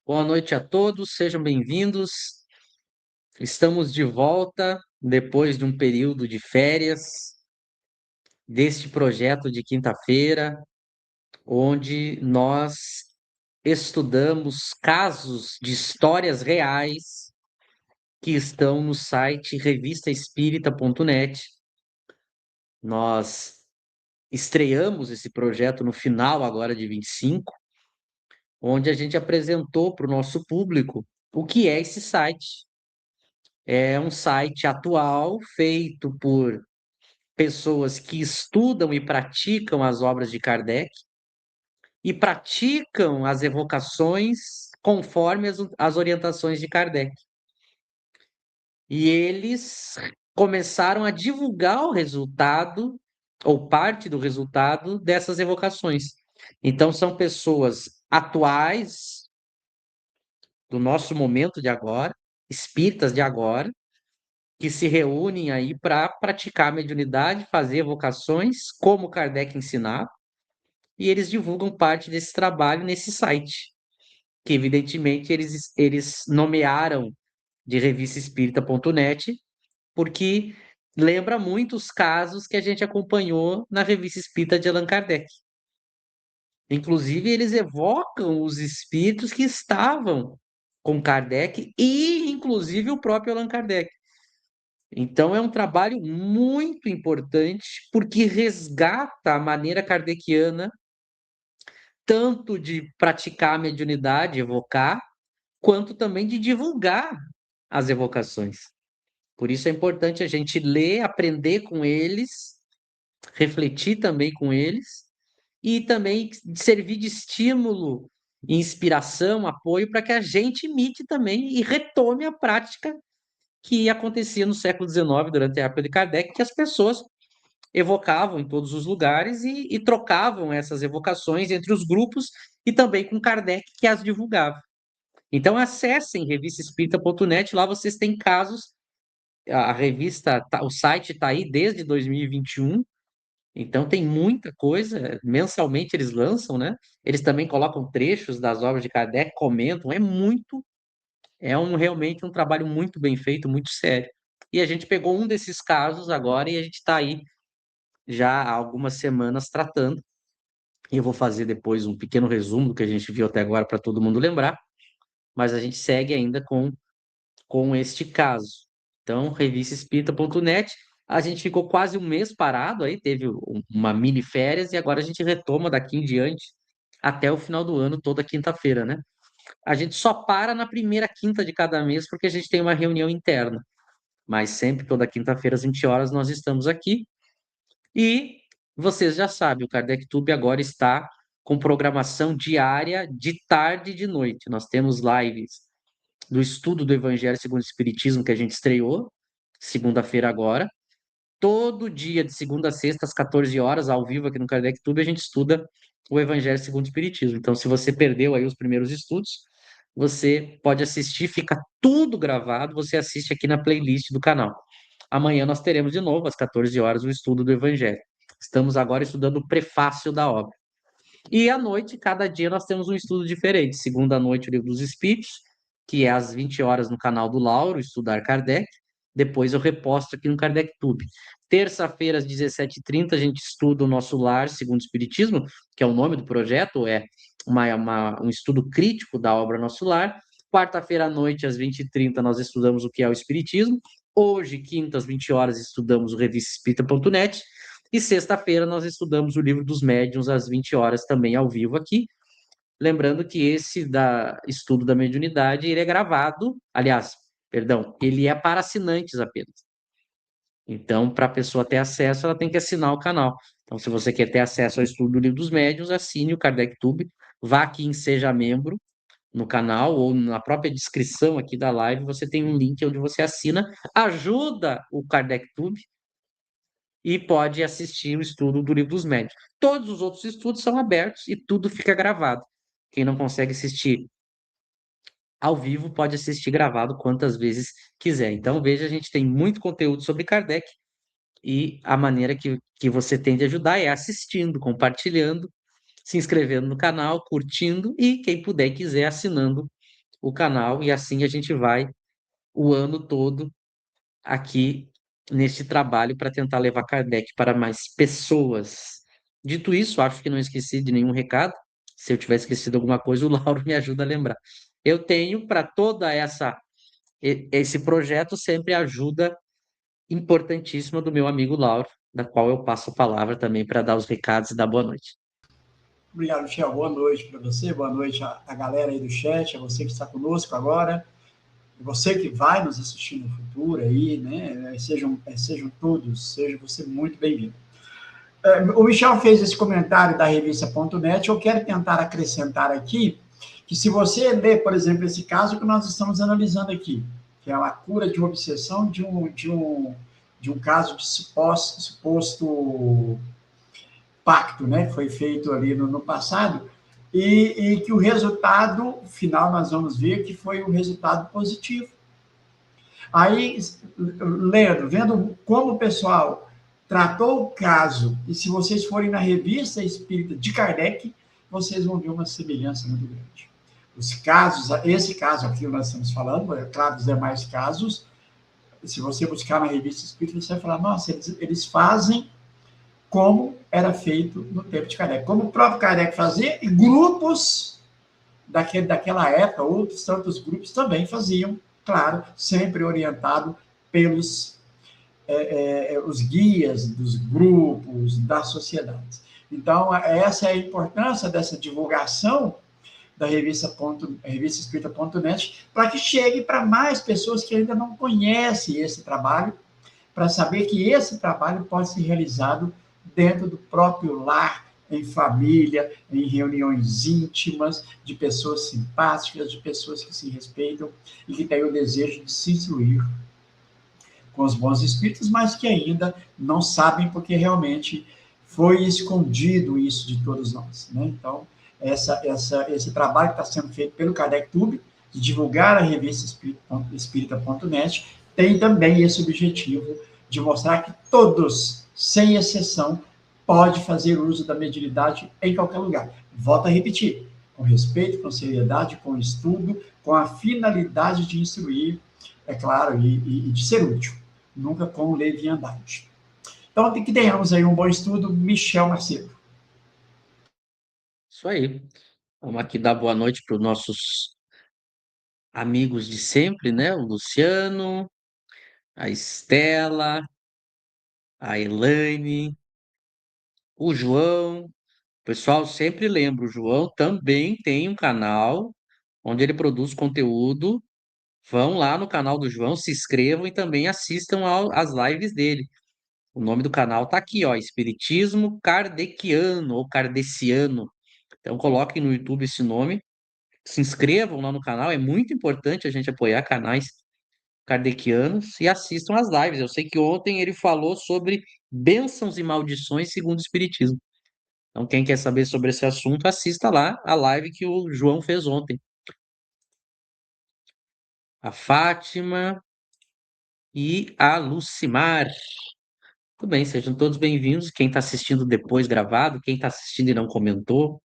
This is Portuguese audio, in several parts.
Boa noite a todos, sejam bem-vindos. Estamos de volta depois de um período de férias deste projeto de quinta-feira, onde nós estudamos casos de histórias reais que estão no site revistaespírita.net. Nós estreamos esse projeto no final agora de 25, onde a gente apresentou para o nosso público o que é esse site. É um site atual feito por pessoas que estudam e praticam as obras de Kardec e praticam as evocações conforme as orientações de Kardec. E eles começaram a divulgar o resultado ou parte do resultado dessas evocações. Então, são pessoas atuais do nosso momento de agora, espíritas de agora, que se reúnem aí para praticar a mediunidade, fazer evocações, como Kardec ensinava, e eles divulgam parte desse trabalho nesse site, que evidentemente eles nomearam de revistaespírita.net, porque lembra muito os casos que a gente acompanhou na Revista Espírita de Allan Kardec. Inclusive, eles evocam os espíritos que estavam com Kardec e, inclusive, o próprio Allan Kardec. Então, é um trabalho muito importante, porque resgata a maneira kardeciana, tanto de praticar a mediunidade, evocar, quanto também de divulgar as evocações. Por isso é importante a gente ler, aprender com eles, refletir também com eles, e também servir de estímulo, inspiração, apoio, para que a gente imite também e retome a prática que acontecia no século XIX, durante a época de Kardec, que as pessoas evocavam em todos os lugares e trocavam essas evocações entre os grupos e também com Kardec, que as divulgava. Então, acessem revistaespírita.net, lá vocês têm casos, a revista, o site está aí desde 2021, então tem muita coisa, mensalmente eles lançam, né? Eles também colocam trechos das obras de Kardec, comentam, realmente um trabalho muito bem feito, muito sério. E a gente pegou um desses casos agora e a gente está aí já há algumas semanas tratando. E eu vou fazer depois um pequeno resumo do que a gente viu até agora para todo mundo lembrar, mas a gente segue ainda com este caso. Então, revistaespírita.net, a gente ficou quase um mês parado aí, teve uma mini férias e agora a gente retoma daqui em diante até o final do ano, toda quinta-feira, né? A gente só para na primeira quinta de cada mês porque a gente tem uma reunião interna, mas sempre toda quinta-feira às 20 horas nós estamos aqui. E vocês já sabem, o KardecTube agora está com programação diária de tarde e de noite. Nós temos lives do estudo do Evangelho segundo o Espiritismo que a gente estreou, segunda-feira agora. Todo dia, de segunda a sexta, às 14 horas, ao vivo aqui no KardecTube, a gente estuda o Evangelho segundo o Espiritismo. Então, se você perdeu aí os primeiros estudos, você pode assistir, fica tudo gravado, você assiste aqui na playlist do canal. Amanhã nós teremos de novo, às 14 horas, o estudo do Evangelho. Estamos agora estudando o prefácio da obra. E à noite, cada dia, nós temos um estudo diferente. Segunda noite, o Livro dos Espíritos, que é às 20 horas no canal do Lauro, Estudar Kardec. Depois eu reposto aqui no KardecTube. Terça-feira, às 17h30, a gente estuda o Nosso Lar, segundo o Espiritismo, que é o nome do projeto, é um estudo crítico da obra Nosso Lar. Quarta-feira à noite, às 20h30, nós estudamos o que é o Espiritismo. Hoje, quinta, às 20 horas, estudamos o revistaespírita.net. E sexta-feira nós estudamos o Livro dos Médiuns às 20 horas também ao vivo aqui. Lembrando que esse da estudo da mediunidade, ele é gravado, aliás, perdão, ele é para assinantes apenas. Então, para a pessoa ter acesso, ela tem que assinar o canal. Então, se você quer ter acesso ao estudo do Livro dos Médiuns, assine o KardecTube, vá aqui em Seja Membro no canal ou na própria descrição aqui da live, você tem um link onde você assina, ajuda o KardecTube e pode assistir o estudo do Livro dos Médiuns. Todos os outros estudos são abertos e tudo fica gravado. Quem não consegue assistir ao vivo pode assistir gravado quantas vezes quiser. Então, veja, a gente tem muito conteúdo sobre Kardec e a maneira que você tem de ajudar é assistindo, compartilhando, se inscrevendo no canal, curtindo e, quem puder e quiser, assinando o canal e assim a gente vai o ano todo aqui neste trabalho para tentar levar Kardec para mais pessoas. Dito isso, acho que não esqueci de nenhum recado. Se eu tiver esquecido alguma coisa, o Lauro me ajuda a lembrar. Eu tenho para toda esse projeto sempre a ajuda importantíssima do meu amigo Lauro, da qual eu passo a palavra também para dar os recados e dar boa noite. Obrigado, Michel. Boa noite para você, boa noite à galera aí do chat, a você que está conosco agora, você que vai nos assistir no futuro aí, né? Sejam todos, seja você muito bem-vindo. O Michel fez esse comentário da revista .net, eu quero tentar acrescentar aqui que se você ler, por exemplo, esse caso que nós estamos analisando aqui, que é a cura de uma obsessão de um caso de suposto pacto, né, que foi feito ali no passado, e que o resultado final nós vamos ver que foi um resultado positivo. Aí, lendo, vendo como o pessoal tratou o caso, e se vocês forem na revista espírita de Kardec, vocês vão ver uma semelhança muito grande. Os casos, esse caso aqui que nós estamos falando, é claro, os demais casos, se você buscar na revista espírita, você vai falar, nossa, eles fazem como era feito no tempo de Kardec. Como o próprio Kardec fazia, e grupos daquela época, outros tantos grupos também faziam, claro, sempre orientado pelos os guias dos grupos, das sociedades. Então, essa é a importância dessa divulgação da revista espírita.net, para que chegue para mais pessoas que ainda não conhecem esse trabalho, para saber que esse trabalho pode ser realizado dentro do próprio lar, em família, em reuniões íntimas, de pessoas simpáticas, de pessoas que se respeitam e que têm o desejo de se instruir com os bons espíritos, mas que ainda não sabem porque realmente foi escondido isso de todos nós. Né? Então, esse trabalho que está sendo feito pelo Kardec Tube, de divulgar a revista espírita.net, tem também esse objetivo de mostrar que todos, sem exceção, pode fazer uso da mediunidade em qualquer lugar. Volto a repetir, com respeito, com seriedade, com estudo, com a finalidade de instruir, é claro, e de ser útil, nunca com leviandade. Então, que tenhamos aí um bom estudo, Michel Macedo. Isso aí. Vamos aqui dar boa noite para os nossos amigos de sempre, né? O Luciano, a Estela, a Elaine, o João. O pessoal sempre lembra, o João também tem um canal onde ele produz conteúdo. Vão lá no canal do João, se inscrevam e também assistam às lives dele. O nome do canal tá aqui, ó, Espiritismo Kardeciano ou Kardeciano. Então coloquem no YouTube esse nome, se inscrevam lá no canal, é muito importante a gente apoiar canais kardecianos e assistam às lives. Eu sei que ontem ele falou sobre bênçãos e maldições segundo o Espiritismo. Então, quem quer saber sobre esse assunto, assista lá a live que o João fez ontem. A Fátima e a Lucimar. Tudo bem, sejam todos bem-vindos. Quem está assistindo depois gravado, quem está assistindo e não comentou,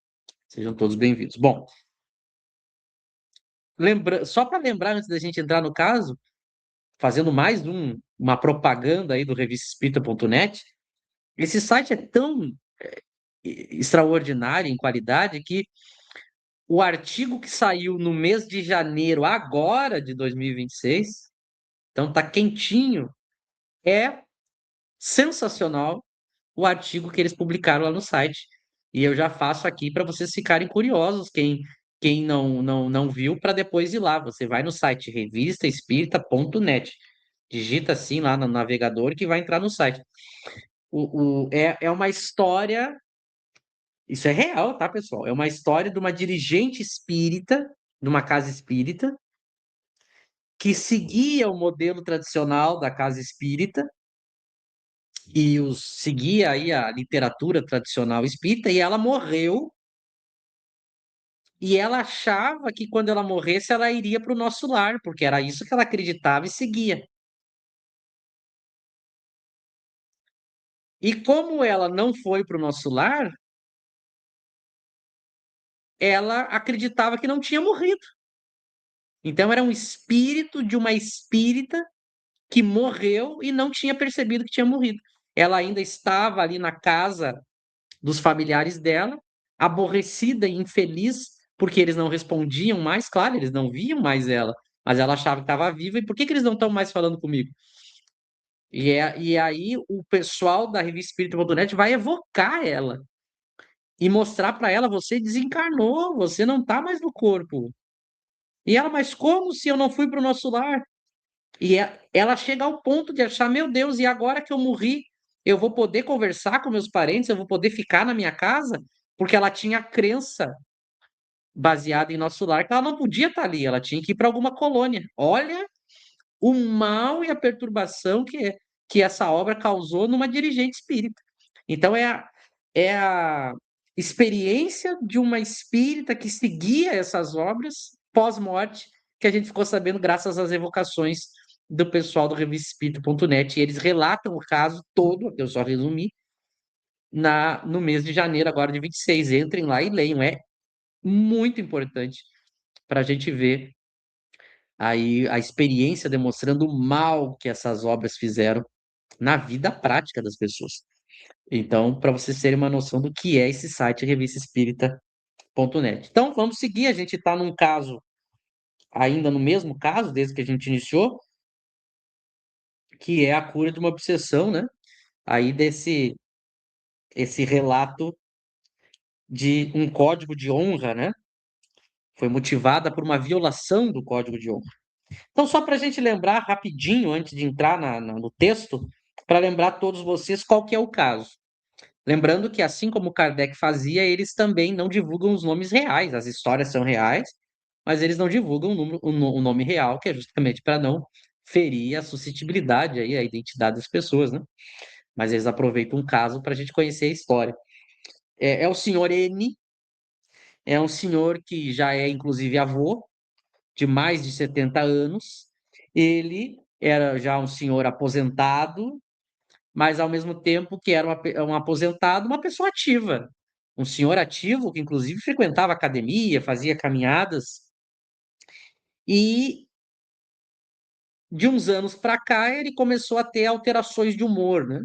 sejam todos bem-vindos. Bom, só para lembrar, antes da gente entrar no caso, fazendo mais uma propaganda aí do revistaespírita.net, esse site é tão extraordinário em qualidade que o artigo que saiu no mês de janeiro agora de 2026, então tá quentinho, é sensacional o artigo que eles publicaram lá no site. E eu já faço aqui para vocês ficarem curiosos, quem não viu, para depois ir lá. Você vai no site revistaespírita.net, digita assim lá no navegador que vai entrar no site. É uma história, isso é real, tá, pessoal? É uma história de uma dirigente espírita, de uma casa espírita, que seguia o modelo tradicional da casa espírita, seguia aí a literatura tradicional espírita, e ela morreu, e ela achava que quando ela morresse ela iria para o nosso lar, porque era isso que ela acreditava e seguia. E como ela não foi para o nosso lar, ela acreditava que não tinha morrido. Então era um espírito de uma espírita que morreu e não tinha percebido que tinha morrido. Ela ainda estava ali na casa dos familiares dela, aborrecida e infeliz, porque eles não respondiam mais, claro, eles não viam mais ela, mas ela achava que estava viva, e por que que eles não estão mais falando comigo? E aí o pessoal da revista Espírita.net vai evocar ela e mostrar para ela: você desencarnou, você não está mais no corpo. E ela, mas como se eu não fui para o nosso lar? Ela chega ao ponto de achar: meu Deus, e agora que eu morri, eu vou poder conversar com meus parentes, eu vou poder ficar na minha casa? Porque ela tinha a crença baseada em nosso lar que ela não podia estar ali, ela tinha que ir para alguma colônia. Olha o mal e a perturbação que essa obra causou numa dirigente espírita. Então, é a experiência de uma espírita que seguia essas obras pós-morte, que a gente ficou sabendo graças às evocações do pessoal do revistaespírita.net. E eles relatam o caso todo, eu só resumi, no mês de janeiro, agora de 26. Entrem lá e leiam, é muito importante para a gente ver aí a experiência demonstrando o mal que essas obras fizeram na vida prática das pessoas. Então, para vocês terem uma noção do que é esse site revistaespírita.net. Então, vamos seguir. A gente está num caso, ainda no mesmo caso, desde que a gente iniciou, que é a cura de uma obsessão, né? Aí desse esse relato de um código de honra, né? Foi motivada por uma violação do código de honra. Então, só para a gente lembrar rapidinho, antes de entrar no texto, para lembrar a todos vocês qual que é o caso. Lembrando que, assim como Kardec fazia, eles também não divulgam os nomes reais. As histórias são reais, mas eles não divulgam o nome real, que é justamente para não ferir a suscetibilidade, aí, a identidade das pessoas, né? Mas eles aproveitam um caso para a gente conhecer a história. É o senhor N, é um senhor que já é, inclusive, avô, de mais de 70 anos. Ele era já um senhor aposentado, mas ao mesmo tempo que era um aposentado, uma pessoa ativa. Um senhor ativo que, inclusive, frequentava academia, fazia caminhadas. E de uns anos para cá, ele começou a ter alterações de humor, né?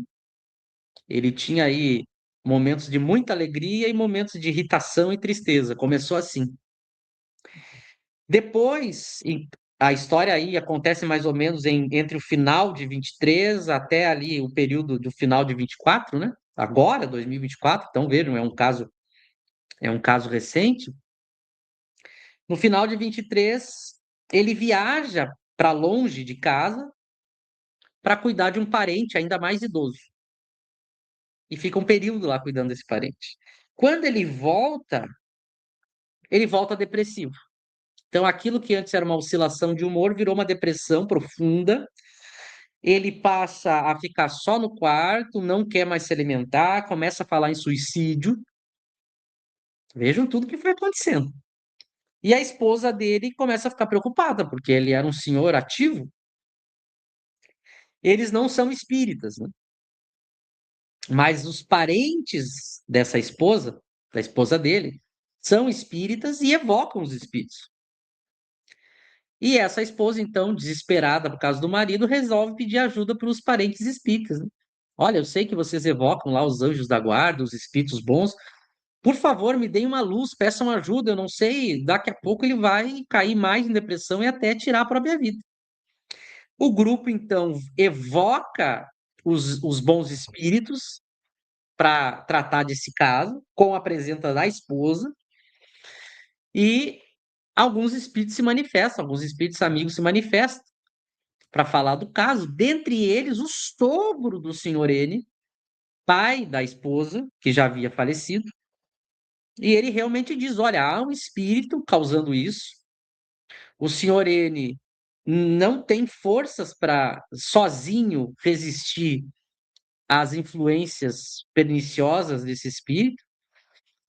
Ele tinha aí momentos de muita alegria e momentos de irritação e tristeza. Começou assim. Depois, a história aí acontece mais ou menos entre o final de 23 até ali o período do final de 24, né? Agora, 2024, então vejam, é um caso recente. No final de 23, ele viaja para longe de casa para cuidar de um parente ainda mais idoso. E fica um período lá cuidando desse parente. Quando ele volta depressivo. Então, aquilo que antes era uma oscilação de humor virou uma depressão profunda. Ele passa a ficar só no quarto, não quer mais se alimentar, começa a falar em suicídio. Vejam tudo que foi acontecendo. E a esposa dele começa a ficar preocupada, porque ele era um senhor ativo. Eles não são espíritas, né? Mas os parentes dessa esposa, da esposa dele, são espíritas e evocam os espíritos. E essa esposa, então, desesperada por causa do marido, resolve pedir ajuda para os parentes espíritas, né? Olha, eu sei que vocês evocam lá os anjos da guarda, os espíritos bons. Por favor, me deem uma luz, peçam ajuda. Eu não sei, daqui a pouco ele vai cair mais em depressão e até tirar a própria vida. O grupo, então, evoca os bons espíritos para tratar desse caso, com a presença da esposa, e alguns espíritos se manifestam, alguns espíritos amigos se manifestam para falar do caso, dentre eles o sogro do senhor N, pai da esposa, que já havia falecido, e ele realmente diz: olha, há um espírito causando isso, o senhor N não tem forças para sozinho resistir às influências perniciosas desse espírito.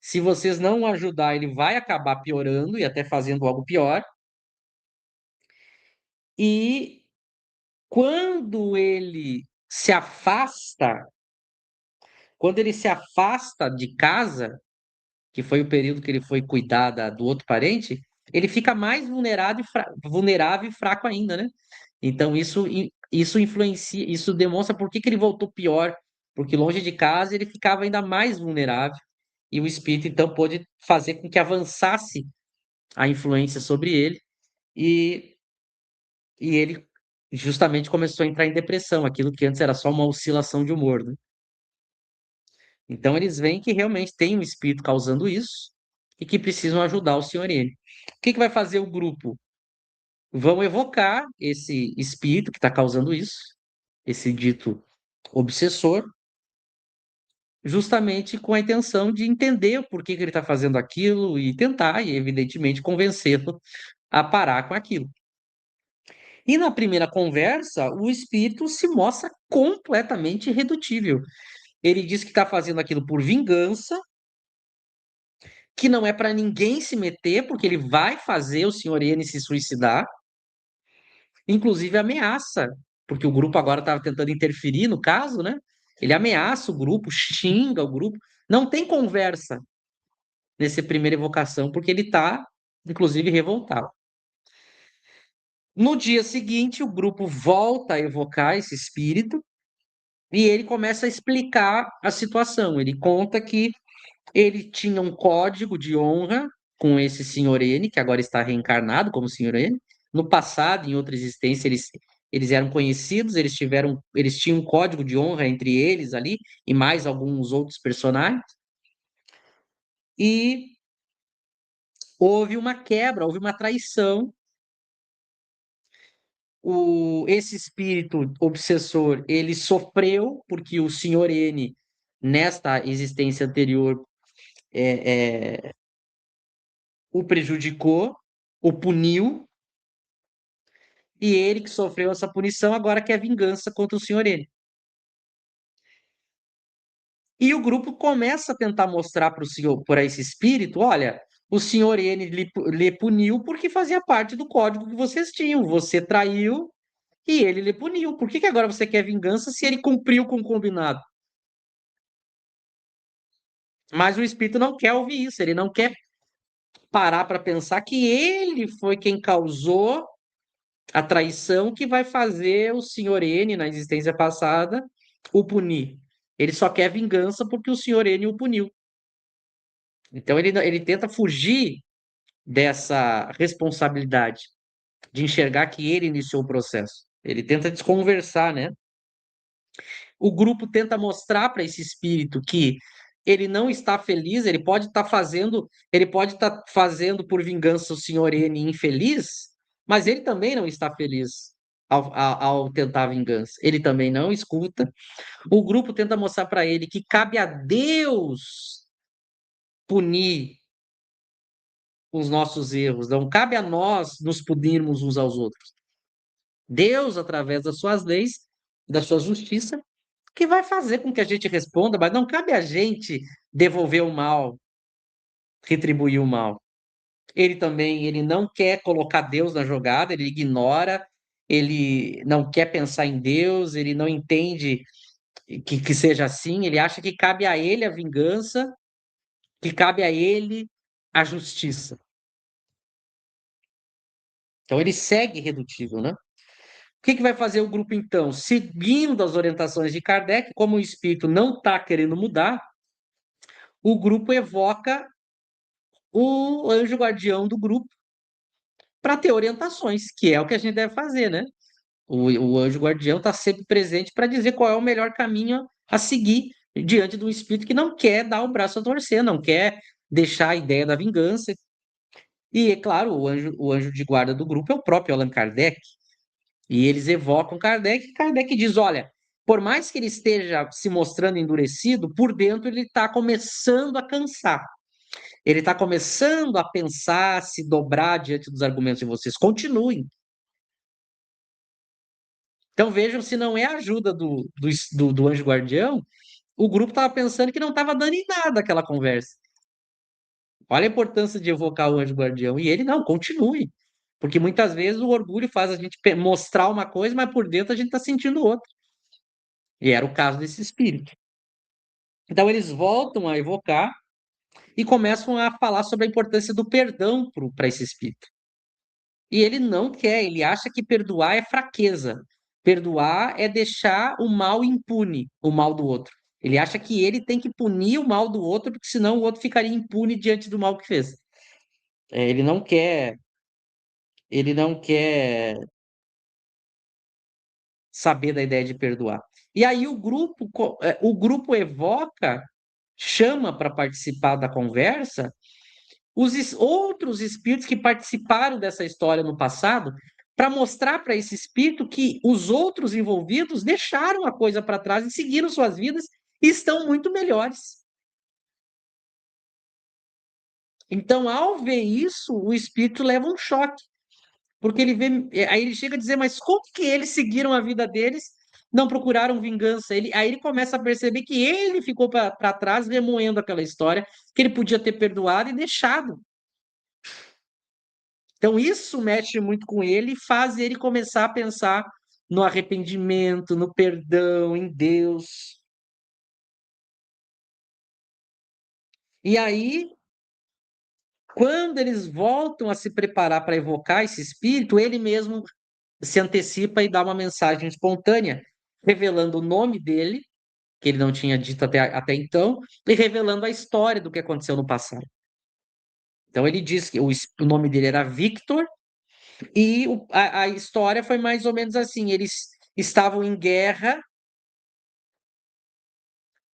Se vocês não ajudar, ele vai acabar piorando e até fazendo algo pior. E quando ele se afasta, quando ele se afasta de casa, que foi o período que ele foi cuidar do outro parente, ele fica mais vulnerável e fraco ainda, né? Então isso influencia, isso demonstra por que que ele voltou pior, porque longe de casa ele ficava ainda mais vulnerável e o espírito então pôde fazer com que avançasse a influência sobre ele e, e ele justamente começou a entrar em depressão, aquilo que antes era só uma oscilação de humor, né? Então eles veem que realmente tem um espírito causando isso e que precisam ajudar o senhor N. O que que vai fazer o grupo? Vão evocar esse espírito que está causando isso, esse dito obsessor, justamente com a intenção de entender o porquê que ele está fazendo aquilo e tentar, e evidentemente, convencê-lo a parar com aquilo. E na primeira conversa, o espírito se mostra completamente irredutível. Ele diz que está fazendo aquilo por vingança, que não é para ninguém se meter, porque ele vai fazer o senhor N se suicidar, inclusive ameaça, porque o grupo agora estava tentando interferir no caso, né? Ele ameaça o grupo, xinga o grupo. Não tem conversa nessa primeira evocação, porque ele está, inclusive, revoltado. No dia seguinte, o grupo volta a evocar esse espírito e ele começa a explicar a situação. Ele conta que ele tinha um código de honra com esse senhor N, que agora está reencarnado como senhor N. No passado, em outra existência, eles eram conhecidos, eles tinham um código de honra entre eles ali e mais alguns outros personagens. E houve uma quebra, houve uma traição. Esse espírito obsessor, ele sofreu porque o senhor N, nesta existência anterior, o prejudicou, o puniu, e ele que sofreu essa punição agora quer vingança contra o senhor N. E o grupo começa a tentar mostrar para o senhor, para esse espírito, olha, o senhor N lhe puniu porque fazia parte do código que vocês tinham. Você traiu e ele lhe puniu. Por que que agora você quer vingança se ele cumpriu com o combinado? Mas o espírito não quer ouvir isso, ele não quer parar para pensar que ele foi quem causou a traição que vai fazer o senhor N, na existência passada, o punir. Ele só quer vingança porque o senhor N o puniu. Então ele tenta fugir dessa responsabilidade de enxergar que ele iniciou o processo. Ele tenta desconversar, né? O grupo tenta mostrar para esse espírito que ele não está feliz, ele pode estar fazendo por vingança o senhor N infeliz, mas ele também não está feliz ao tentar a vingança. Ele também não escuta. O grupo tenta mostrar para ele que cabe a Deus punir os nossos erros, não cabe a nós nos punirmos uns aos outros. Deus, através das suas leis, da sua justiça, que vai fazer com que a gente responda, mas não cabe a gente devolver o mal, retribuir o mal. Ele não quer colocar Deus na jogada, ele ignora, ele não quer pensar em Deus, ele não entende que seja assim, ele acha que cabe a ele a vingança, que cabe a ele a justiça. Então ele segue irredutível, né? O que que vai fazer o grupo então? Seguindo as orientações de Kardec, como o espírito não está querendo mudar, o grupo evoca o anjo guardião do grupo para ter orientações, que é o que a gente deve fazer, né? O anjo guardião está sempre presente para dizer qual é o melhor caminho a seguir diante de um espírito que não quer dar o braço a torcer, não quer deixar a ideia da vingança. E, é claro, o anjo de guarda do grupo é o próprio Allan Kardec. E eles evocam Kardec, e Kardec diz: olha, por mais que ele esteja se mostrando endurecido, por dentro ele está começando a cansar. Ele está começando a pensar, se dobrar diante dos argumentos de vocês. Continuem. Então vejam se não é a ajuda do anjo guardião, o grupo estava pensando que não estava dando em nada aquela conversa. Olha a importância de evocar o anjo guardião. E ele não, continue. Porque muitas vezes o orgulho faz a gente mostrar uma coisa, mas por dentro a gente está sentindo outra. E era o caso desse espírito. Então eles voltam a evocar, e começam a falar sobre a importância do perdão para esse espírito. E ele não quer, ele acha que perdoar é fraqueza. Perdoar é deixar o mal impune, o mal do outro. Ele acha que ele tem que punir o mal do outro, porque senão o outro ficaria impune diante do mal que fez. Ele não quer saber da ideia de perdoar. E aí o grupo evoca, chama para participar da conversa outros espíritos que participaram dessa história no passado, para mostrar para esse espírito que os outros envolvidos deixaram a coisa para trás e seguiram suas vidas e estão muito melhores. Então, ao ver isso, o espírito leva um choque, porque ele vê, aí ele chega a dizer, mas como que eles seguiram a vida deles, não procuraram vingança? Aí ele começa a perceber que ele ficou para trás remoendo aquela história, que ele podia ter perdoado e deixado. Então, isso mexe muito com ele e faz ele começar a pensar no arrependimento, no perdão, em Deus. E aí, quando eles voltam a se preparar para evocar esse espírito, ele mesmo se antecipa e dá uma mensagem espontânea, revelando o nome dele, que ele não tinha dito até então, e revelando a história do que aconteceu no passado. Então, ele diz que o nome dele era Victor. E a história foi mais ou menos assim: eles estavam em guerra,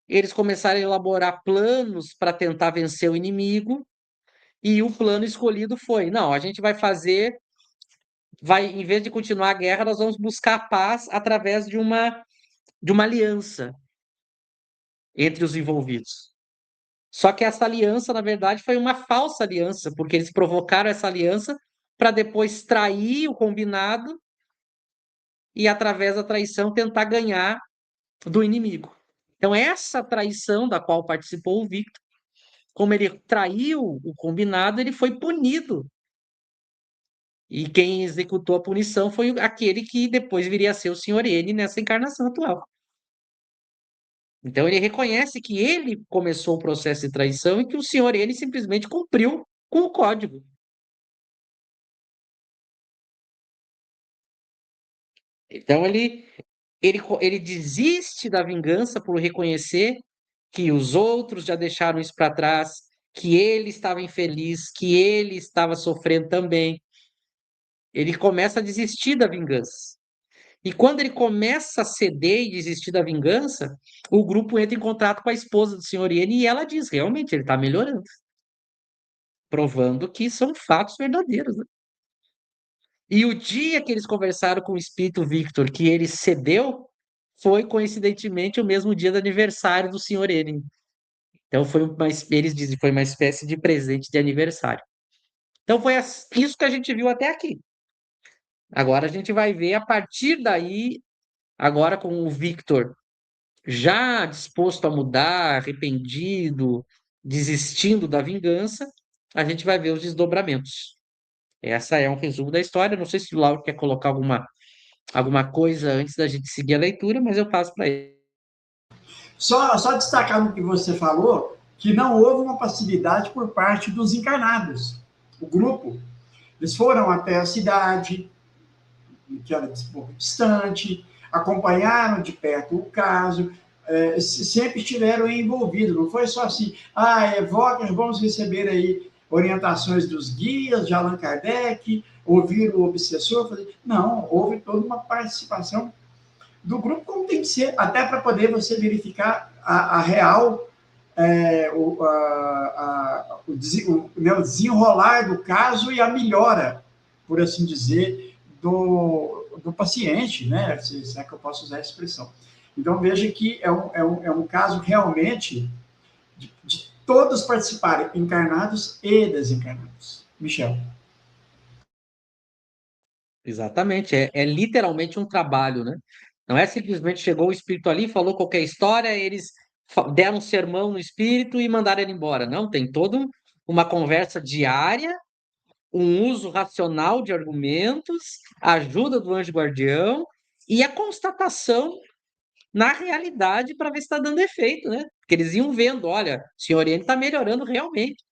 eles começaram a elaborar planos para tentar vencer o inimigo, e o plano escolhido foi: não, a gente vai fazer, em vez de continuar a guerra, nós vamos buscar a paz através de uma aliança entre os envolvidos. Só que essa aliança, na verdade, foi uma falsa aliança, porque eles provocaram essa aliança para depois trair o combinado e, através da traição, tentar ganhar do inimigo. Então, essa traição da qual participou o Victor, como ele traiu o combinado, ele foi punido. E quem executou a punição foi aquele que depois viria a ser o Sr. N nessa encarnação atual. Então, ele reconhece que ele começou o processo de traição e que o Sr. N simplesmente cumpriu com o código. Então, ele desiste da vingança por reconhecer que os outros já deixaram isso para trás, que ele estava infeliz, que ele estava sofrendo também. Ele começa a desistir da vingança. E quando ele começa a ceder e desistir da vingança, o grupo entra em contato com a esposa do senhor Iene e ela diz: realmente, ele está melhorando, provando que são fatos verdadeiros, né? E o dia que eles conversaram com o espírito Victor, que ele cedeu, foi coincidentemente o mesmo dia do aniversário do senhor N. Então eles dizem que foi uma espécie de presente de aniversário. Então foi isso que a gente viu até aqui. Agora a gente vai ver a partir daí, agora com o Victor já disposto a mudar, arrependido, desistindo da vingança, a gente vai ver os desdobramentos. Essa é um resumo da história. Não sei se o Lauro quer colocar alguma coisa antes da gente seguir a leitura, mas eu passo para ele. Só destacar no que você falou, que não houve uma passividade por parte dos encarnados. O grupo, eles foram até a cidade, que era um pouco distante, acompanharam de perto o caso, sempre estiveram envolvidos. Não foi só assim, evoca, vamos receber aí orientações dos guias de Allan Kardec, ouvir o obsessor. Não, houve toda uma participação do grupo, como tem que ser, até para poder você verificar a real, o desenrolar do caso e a melhora, por assim dizer, do paciente, né? Se é que eu posso usar a expressão. Então, veja que é um caso realmente de todos participarem, encarnados e desencarnados. Michel. Exatamente, é literalmente um trabalho, né? Não é simplesmente chegou o espírito ali, falou qualquer história, eles deram um sermão no espírito e mandaram ele embora. Não, tem toda uma conversa diária, um uso racional de argumentos, a ajuda do anjo guardião e a constatação na realidade para ver se está dando efeito, né? Porque eles iam vendo, olha, o senhor N está melhorando realmente,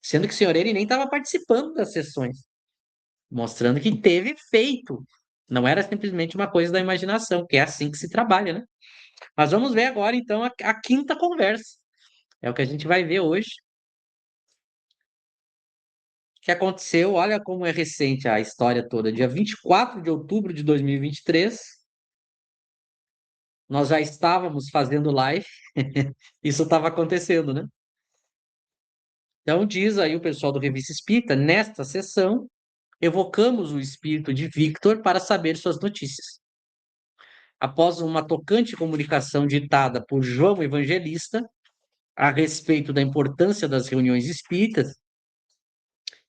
sendo que o senhor N nem estava participando das sessões, mostrando que teve efeito. Não era simplesmente uma coisa da imaginação, que é assim que se trabalha, né? Mas vamos ver agora, então, a quinta conversa. É o que a gente vai ver hoje. Que aconteceu, olha como é recente a história toda. Dia 24 de outubro de 2023, nós já estávamos fazendo live, isso estava acontecendo, né? Então, diz aí o pessoal do Revista Espírita, nesta sessão, evocamos o espírito de Victor para saber suas notícias. Após uma tocante comunicação ditada por João Evangelista a respeito da importância das reuniões espíritas,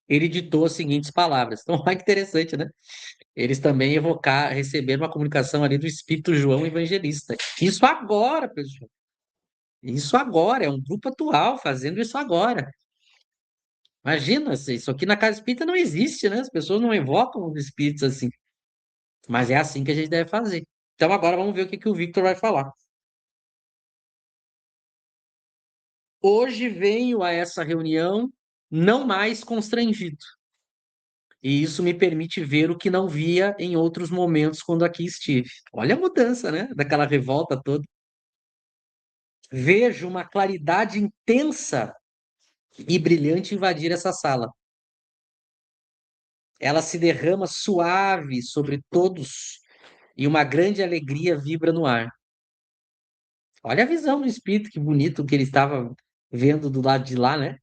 ele ditou as seguintes palavras. Então, olha que interessante, né? Eles também receberam uma comunicação ali do Espírito João Evangelista. Isso agora, pessoal. Isso agora, é um grupo atual fazendo isso agora. Imagina, isso aqui na casa espírita não existe, né? As pessoas não evocam os espíritos assim. Mas é assim que a gente deve fazer. Então agora vamos ver o que que o Victor vai falar. Hoje venho a essa reunião não mais constrangido. E isso me permite ver o que não via em outros momentos quando aqui estive. Olha a mudança, né? Daquela revolta toda. Vejo uma claridade intensa e brilhante invadir essa sala. Ela se derrama suave sobre todos e uma grande alegria vibra no ar. Olha a visão do espírito, que bonito que ele estava vendo do lado de lá, né?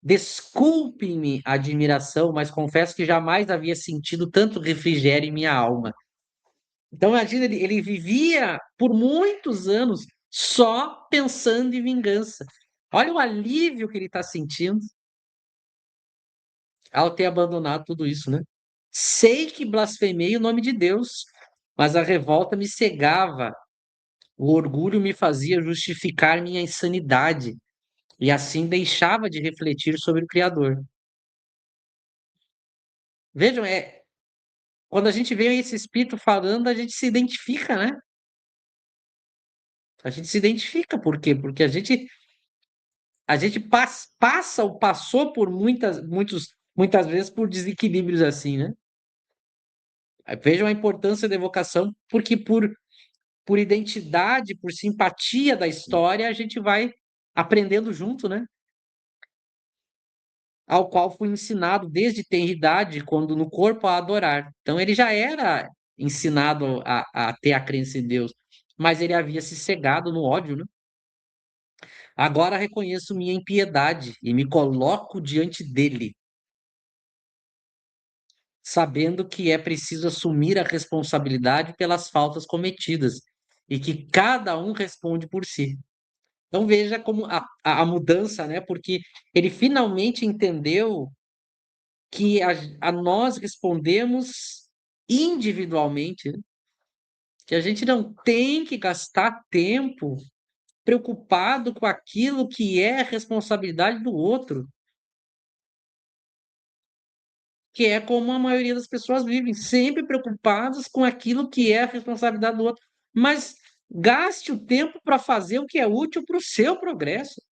Desculpe-me a admiração, mas confesso que jamais havia sentido tanto refrigério em minha alma. Então, imagina, ele vivia por muitos anos só pensando em vingança. Olha o alívio que ele está sentindo ao ter abandonado tudo isso, né? Sei que blasfemei o nome de Deus, mas a revolta me cegava, o orgulho me fazia justificar minha insanidade e assim deixava de refletir sobre o Criador. Vejam, quando a gente vê esse espírito falando, a gente se identifica, né? A gente se identifica, por quê? Porque a gente passa ou passou por muitas vezes por desequilíbrios assim, né? Vejam a importância da evocação, porque por identidade, por simpatia da história, a gente vai aprendendo junto, né? Ao qual fui ensinado desde tenra idade, quando no corpo a adorar. Então ele já era ensinado a ter a crença em Deus, mas ele havia se cegado no ódio, né? Agora reconheço minha impiedade e me coloco diante dele, sabendo que é preciso assumir a responsabilidade pelas faltas cometidas e que cada um responde por si. Então veja como a mudança, né? Porque ele finalmente entendeu que a nós respondemos individualmente, né? Que a gente não tem que gastar tempo preocupado com aquilo que é responsabilidade do outro, que é como a maioria das pessoas vivem, sempre preocupados com aquilo que é a responsabilidade do outro. Mas gaste o tempo para fazer o que é útil para o seu progresso.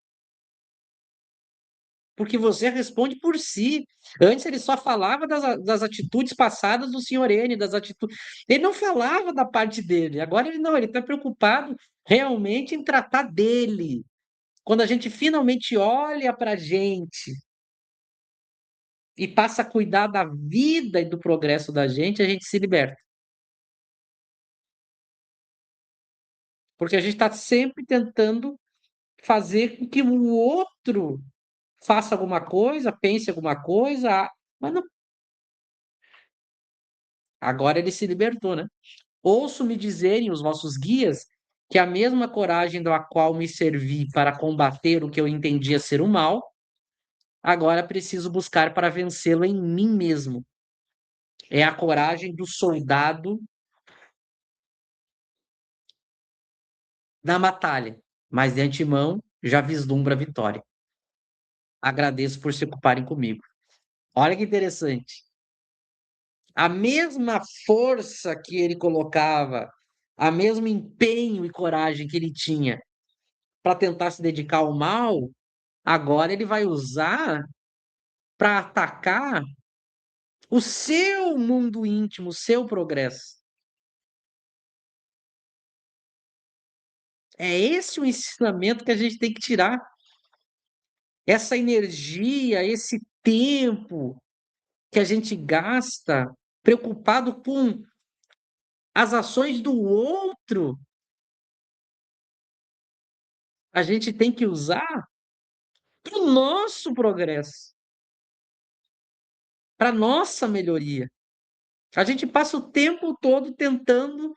Porque você responde por si. Antes ele só falava das atitudes passadas do senhor N, das atitudes. Ele não falava da parte dele. Agora ele não, ele está preocupado realmente em tratar dele. Quando a gente finalmente olha para a gente e passa a cuidar da vida e do progresso da gente, a gente se liberta. Porque a gente está sempre tentando fazer com que o outro faça alguma coisa, pense alguma coisa, mas não. Agora ele se libertou, né? Ouço-me dizerem os vossos guias que a mesma coragem da qual me servi para combater o que eu entendia ser o mal, agora preciso buscar para vencê-lo em mim mesmo. É a coragem do soldado na batalha, mas de antemão já vislumbra a vitória. Agradeço por se ocuparem comigo. Olha que interessante. A mesma força que ele colocava a mesmo empenho e coragem que ele tinha para tentar se dedicar ao mal, agora ele vai usar para atacar o seu mundo íntimo, o seu progresso. É esse o ensinamento que a gente tem que tirar. Essa energia, esse tempo que a gente gasta preocupado com as ações do outro, a gente tem que usar para o nosso progresso, para nossa melhoria. A gente passa o tempo todo tentando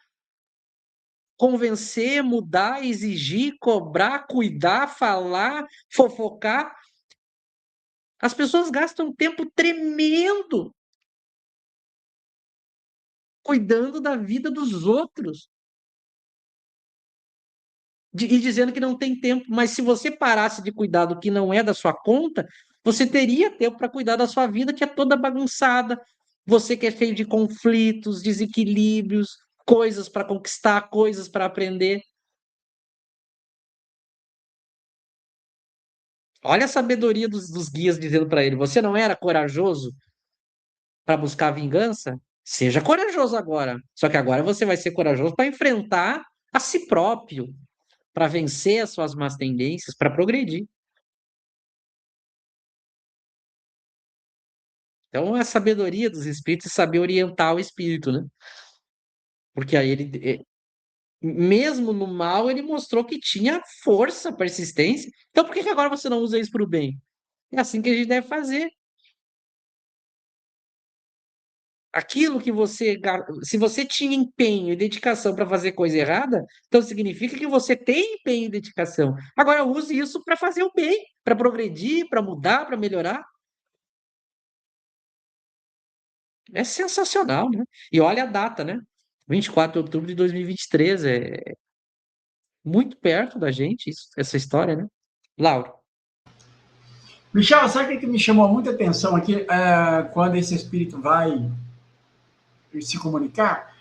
convencer, mudar, exigir, cobrar, cuidar, falar, fofocar. As pessoas gastam um tempo tremendo cuidando da vida dos outros e dizendo que não tem tempo. Mas se você parasse de cuidar do que não é da sua conta, você teria tempo para cuidar da sua vida, que é toda bagunçada. Você que é cheio de conflitos, desequilíbrios, coisas para conquistar, coisas para aprender. Olha a sabedoria dos guias dizendo para ele: você não era corajoso para buscar vingança? Seja corajoso agora. Só que agora você vai ser corajoso para enfrentar a si próprio, para vencer as suas más tendências, para progredir. Então, é a sabedoria dos espíritos e saber orientar o espírito, né? Porque aí mesmo no mal, ele mostrou que tinha força, persistência. Então, por que que agora você não usa isso para o bem? É assim que a gente deve fazer. Aquilo que se você tinha empenho e dedicação para fazer coisa errada, então significa que você tem empenho e dedicação. Agora use isso para fazer o bem, para progredir, para mudar, para melhorar. É sensacional, né? E olha a data, né? 24 de outubro de 2023, é muito perto da gente essa história, né? Laura, Michel, sabe o que me chamou muita atenção aqui quando esse espírito vai se comunicar?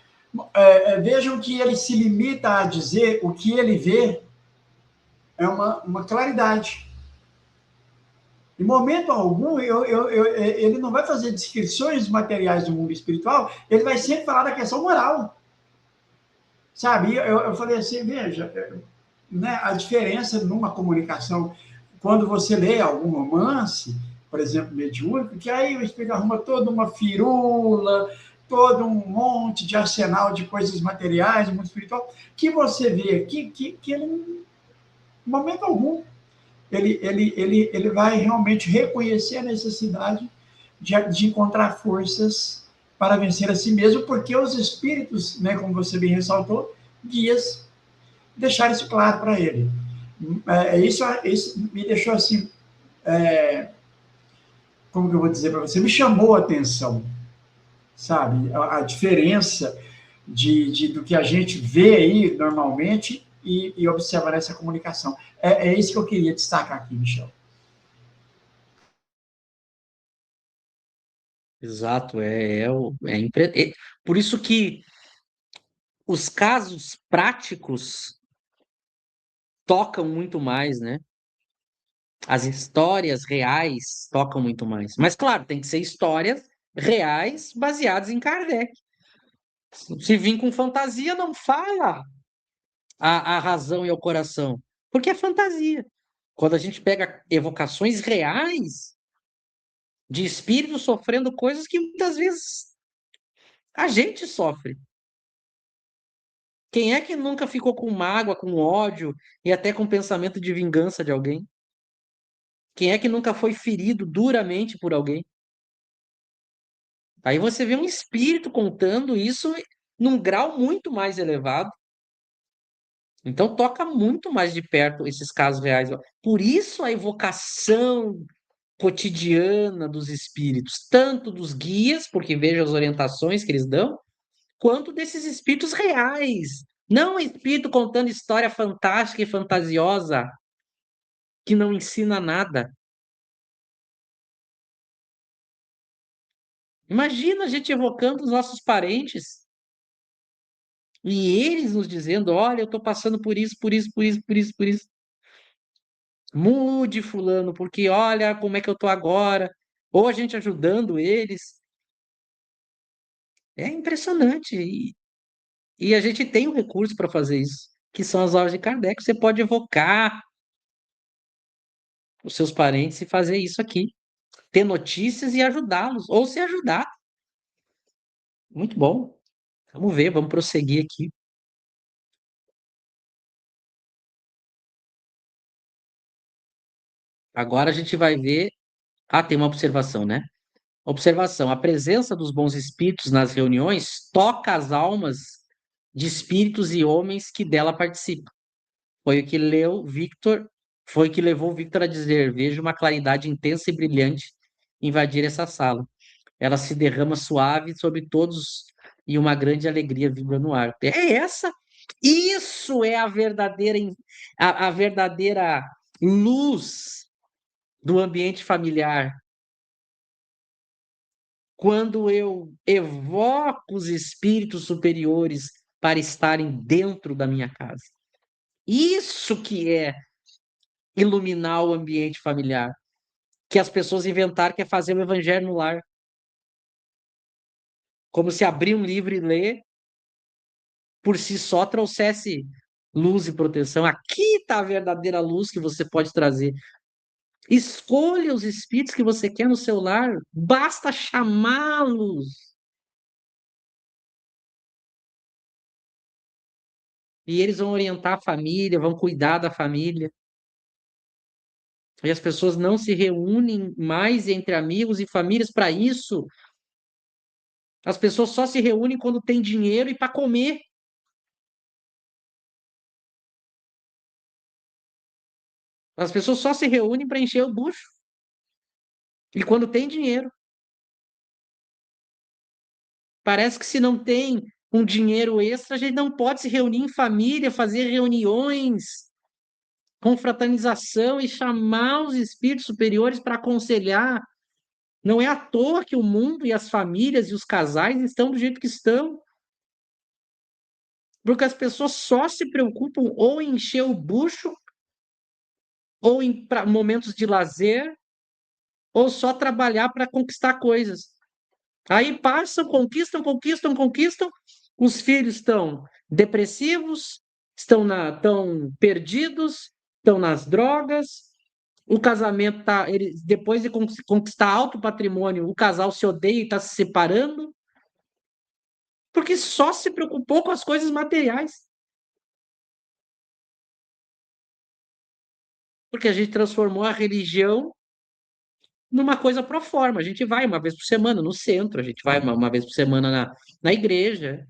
Vejam que ele se limita a dizer o que ele vê é uma claridade. Em momento algum, ele não vai fazer descrições materiais do mundo espiritual, ele vai sempre falar da questão moral. Sabe? Eu falei assim, veja, né, a diferença numa comunicação, quando você lê algum romance, por exemplo, mediúnico, que aí o espírito arruma toda uma firula, todo um monte de arsenal de coisas materiais, do mundo espiritual, que você vê aqui que ele, em momento algum, ele vai realmente reconhecer a necessidade de encontrar forças para vencer a si mesmo, porque os espíritos, né, como você bem ressaltou, guias, deixaram isso claro para ele. Isso me deixou assim, como que eu vou dizer para você, me chamou a atenção, sabe? A diferença do que a gente vê aí normalmente e observar essa comunicação. É isso que eu queria destacar aqui, Michel. exato, por isso que os casos práticos tocam muito mais, né? As histórias reais tocam muito mais. Mas, claro, tem que ser histórias reais baseadas em Kardec. Se vir com fantasia, não fala a razão e o coração, porque é fantasia. Quando a gente pega evocações reais de espíritos sofrendo coisas que muitas vezes a gente sofre. Quem é que nunca ficou com mágoa, com ódio e até com pensamento de vingança de alguém? Quem é que nunca foi ferido duramente por alguém? Aí você vê um espírito contando isso num grau muito mais elevado. Então toca muito mais de perto esses casos reais. Por isso a evocação cotidiana dos espíritos, tanto dos guias, porque veja as orientações que eles dão, quanto desses espíritos reais. Não um espírito contando história fantástica e fantasiosa que não ensina nada. Imagina a gente evocando os nossos parentes, E eles nos dizendo: olha, eu estou passando por isso, por isso, por isso, por isso, por isso. Mude, fulano, porque olha como é que eu estou agora. Ou a gente ajudando eles. É impressionante. E a gente tem um recurso para fazer isso, que são as aulas de Kardec. Você pode evocar os seus parentes e fazer isso aqui. Ter notícias e ajudá-los, ou se ajudar. Muito bom. Vamos ver, vamos prosseguir aqui. Agora a gente vai ver. Ah, tem uma observação, né? Observação: a presença dos bons espíritos nas reuniões toca as almas de espíritos e homens que dela participam. Foi o que leu Victor, foi o que levou Victor a dizer: vejo uma claridade intensa e brilhante invadir essa sala. Ela se derrama suave sobre todos e uma grande alegria vibra no ar. É essa, isso é a verdadeira luz do ambiente familiar. Quando eu evoco os espíritos superiores para estarem dentro da minha casa. Isso que é iluminar o ambiente familiar, que as pessoas inventaram que é fazer o evangelho no lar, como se abrir um livro e ler por si só trouxesse luz e proteção. Aqui está a verdadeira luz que você pode trazer. Escolha os espíritos que você quer no seu lar, basta chamá-los. E eles vão orientar a família, vão cuidar da família. E as pessoas não se reúnem mais entre amigos e famílias para isso. As pessoas só se reúnem quando tem dinheiro e para comer. As pessoas só se reúnem para encher o bucho. E quando tem dinheiro. Parece que se não tem um dinheiro extra, a gente não pode se reunir em família, fazer reuniões, confraternização e chamar os espíritos superiores para aconselhar. Não é à toa que o mundo e as famílias e os casais estão do jeito que estão, porque as pessoas só se preocupam ou em encher o bucho, ou em momentos de lazer, ou só trabalhar para conquistar coisas. Aí passam, conquistam, conquistam, conquistam. Os filhos estão depressivos, estão perdidos, estão nas drogas. O casamento tá, depois de conquistar alto patrimônio, o casal se odeia e está se separando, porque só se preocupou com as coisas materiais. Porque a gente transformou a religião numa coisa pro forma. A gente vai uma vez por semana no centro, a gente vai uma vez por semana na igreja,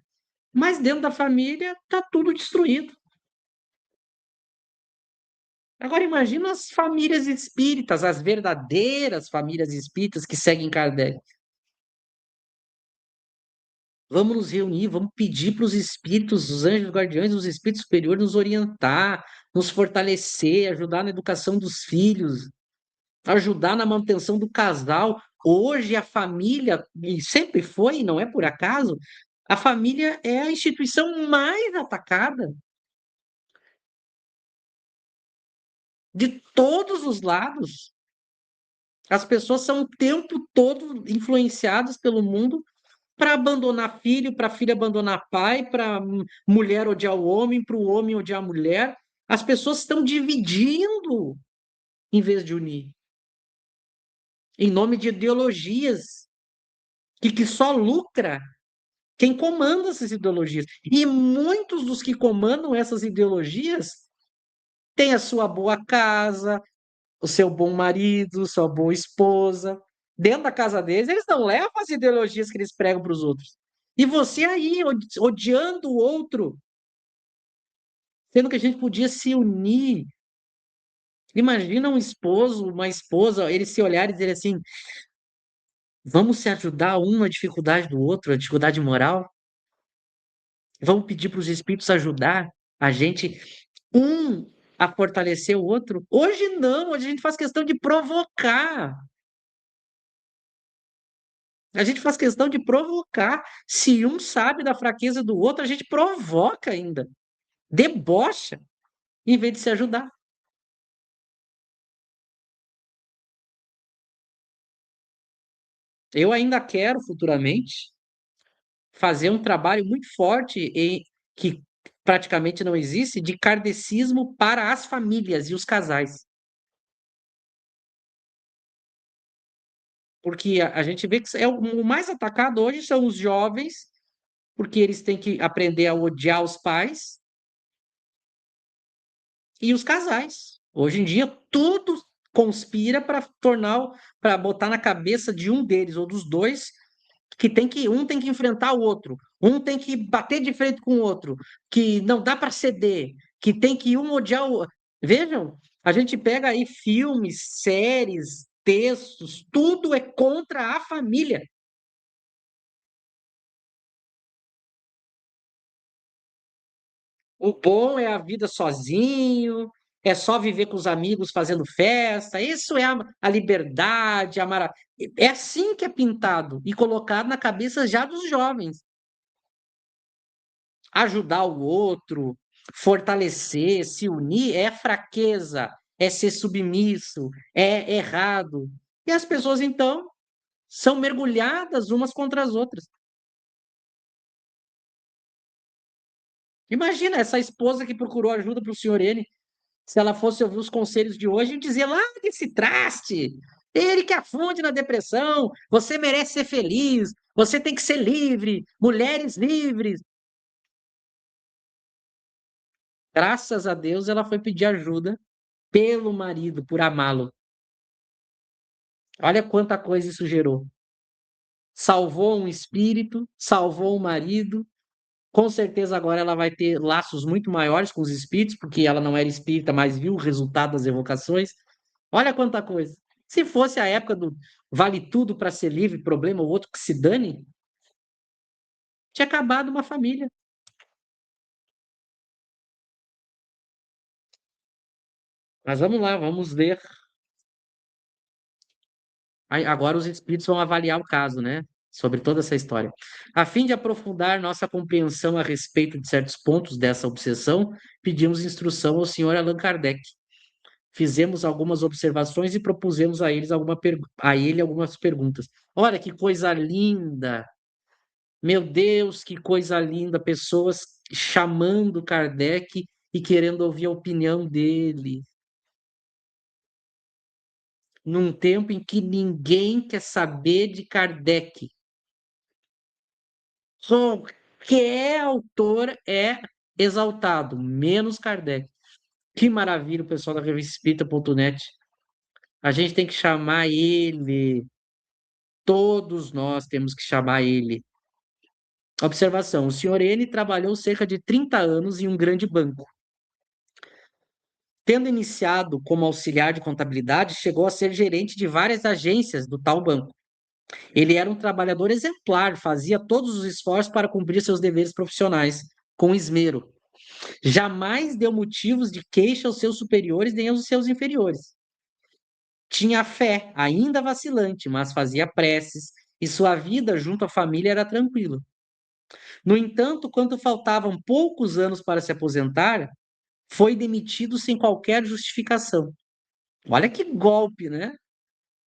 mas dentro da família tá tudo destruído. Agora imagina as famílias espíritas, as verdadeiras famílias espíritas que seguem Kardec. Vamos nos reunir, vamos pedir para os espíritos, os anjos guardiões, os espíritos superiores nos orientar, nos fortalecer, ajudar na educação dos filhos, ajudar na manutenção do casal. Hoje a família, e sempre foi, não é por acaso, a família é a instituição mais atacada de todos os lados. As pessoas são o tempo todo influenciadas pelo mundo para abandonar filho, para filho abandonar pai, para mulher odiar o homem, para o homem odiar a mulher. As pessoas estão dividindo em vez de unir, em nome de ideologias que só lucra quem comanda essas ideologias. E muitos dos que comandam essas ideologias têm a sua boa casa, o seu bom marido, sua boa esposa. Dentro da casa deles, eles não levam as ideologias que eles pregam para os outros. E você aí, odiando o outro, sendo que a gente podia se unir. Imagina um esposo, uma esposa, eles se olharem e dizer assim: vamos se ajudar um na dificuldade do outro, a dificuldade moral. Vamos pedir para os espíritos ajudar a gente, um a fortalecer o outro. Hoje não, hoje a gente faz questão de provocar. A gente faz questão de provocar. Se um sabe da fraqueza do outro, a gente provoca ainda, debocha, em vez de se ajudar. Eu ainda quero futuramente fazer um trabalho muito forte e que praticamente não existe de kardecismo para as famílias e os casais. Porque a gente vê que o mais atacado hoje são os jovens, porque eles têm que aprender a odiar os pais, e os casais. Hoje em dia, tudo conspira para para botar na cabeça de um deles ou dos dois que um tem que enfrentar o outro, um tem que bater de frente com o outro, que não dá para ceder, que tem que um odiar o. Vejam, a gente pega aí filmes, séries, textos, tudo é contra a família. O bom é a vida sozinho, é só viver com os amigos fazendo festa. Isso é a liberdade, a mara... É assim que é pintado e colocado na cabeça já dos jovens. Ajudar o outro, fortalecer, se unir é fraqueza, é ser submisso, é errado. E as pessoas, então, são mergulhadas umas contra as outras. Imagina essa esposa que procurou ajuda para o senhor N. Se ela fosse ouvir os conselhos de hoje, e dizer: larga esse traste, ele que afunde na depressão, você merece ser feliz, você tem que ser livre, mulheres livres. Graças a Deus, ela foi pedir ajuda pelo marido, por amá-lo. Olha quanta coisa isso gerou. Salvou um espírito, salvou um marido. Com certeza agora ela vai ter laços muito maiores com os espíritos, porque ela não era espírita, mas viu o resultado das evocações. Olha quanta coisa. Se fosse a época do vale tudo para ser livre, problema o outro que se dane, tinha acabado uma família. Mas vamos lá, vamos ver. Agora os espíritos vão avaliar o caso, né? Sobre toda essa história. A fim de aprofundar nossa compreensão a respeito de certos pontos dessa obsessão, pedimos instrução ao senhor Allan Kardec. Fizemos algumas observações e propusemos a ele algumas perguntas. Olha que coisa linda! Meu Deus, que coisa linda! Pessoas chamando Kardec e querendo ouvir a opinião dele. Num tempo em que ninguém quer saber de Kardec. Qualquer autor é exaltado, menos Kardec. Que maravilha o pessoal da revista Espírita.net. A gente tem que chamar ele. Todos nós temos que chamar ele. Observação: o senhor N trabalhou cerca de 30 anos em um grande banco. Tendo iniciado como auxiliar de contabilidade, chegou a ser gerente de várias agências do tal banco. Ele era um trabalhador exemplar, fazia todos os esforços para cumprir seus deveres profissionais, com esmero. Jamais deu motivos de queixa aos seus superiores nem aos seus inferiores. Tinha fé, ainda vacilante, mas fazia preces, e sua vida junto à família era tranquila. No entanto, quando faltavam poucos anos para se aposentar, foi demitido sem qualquer justificação. Olha que golpe, né?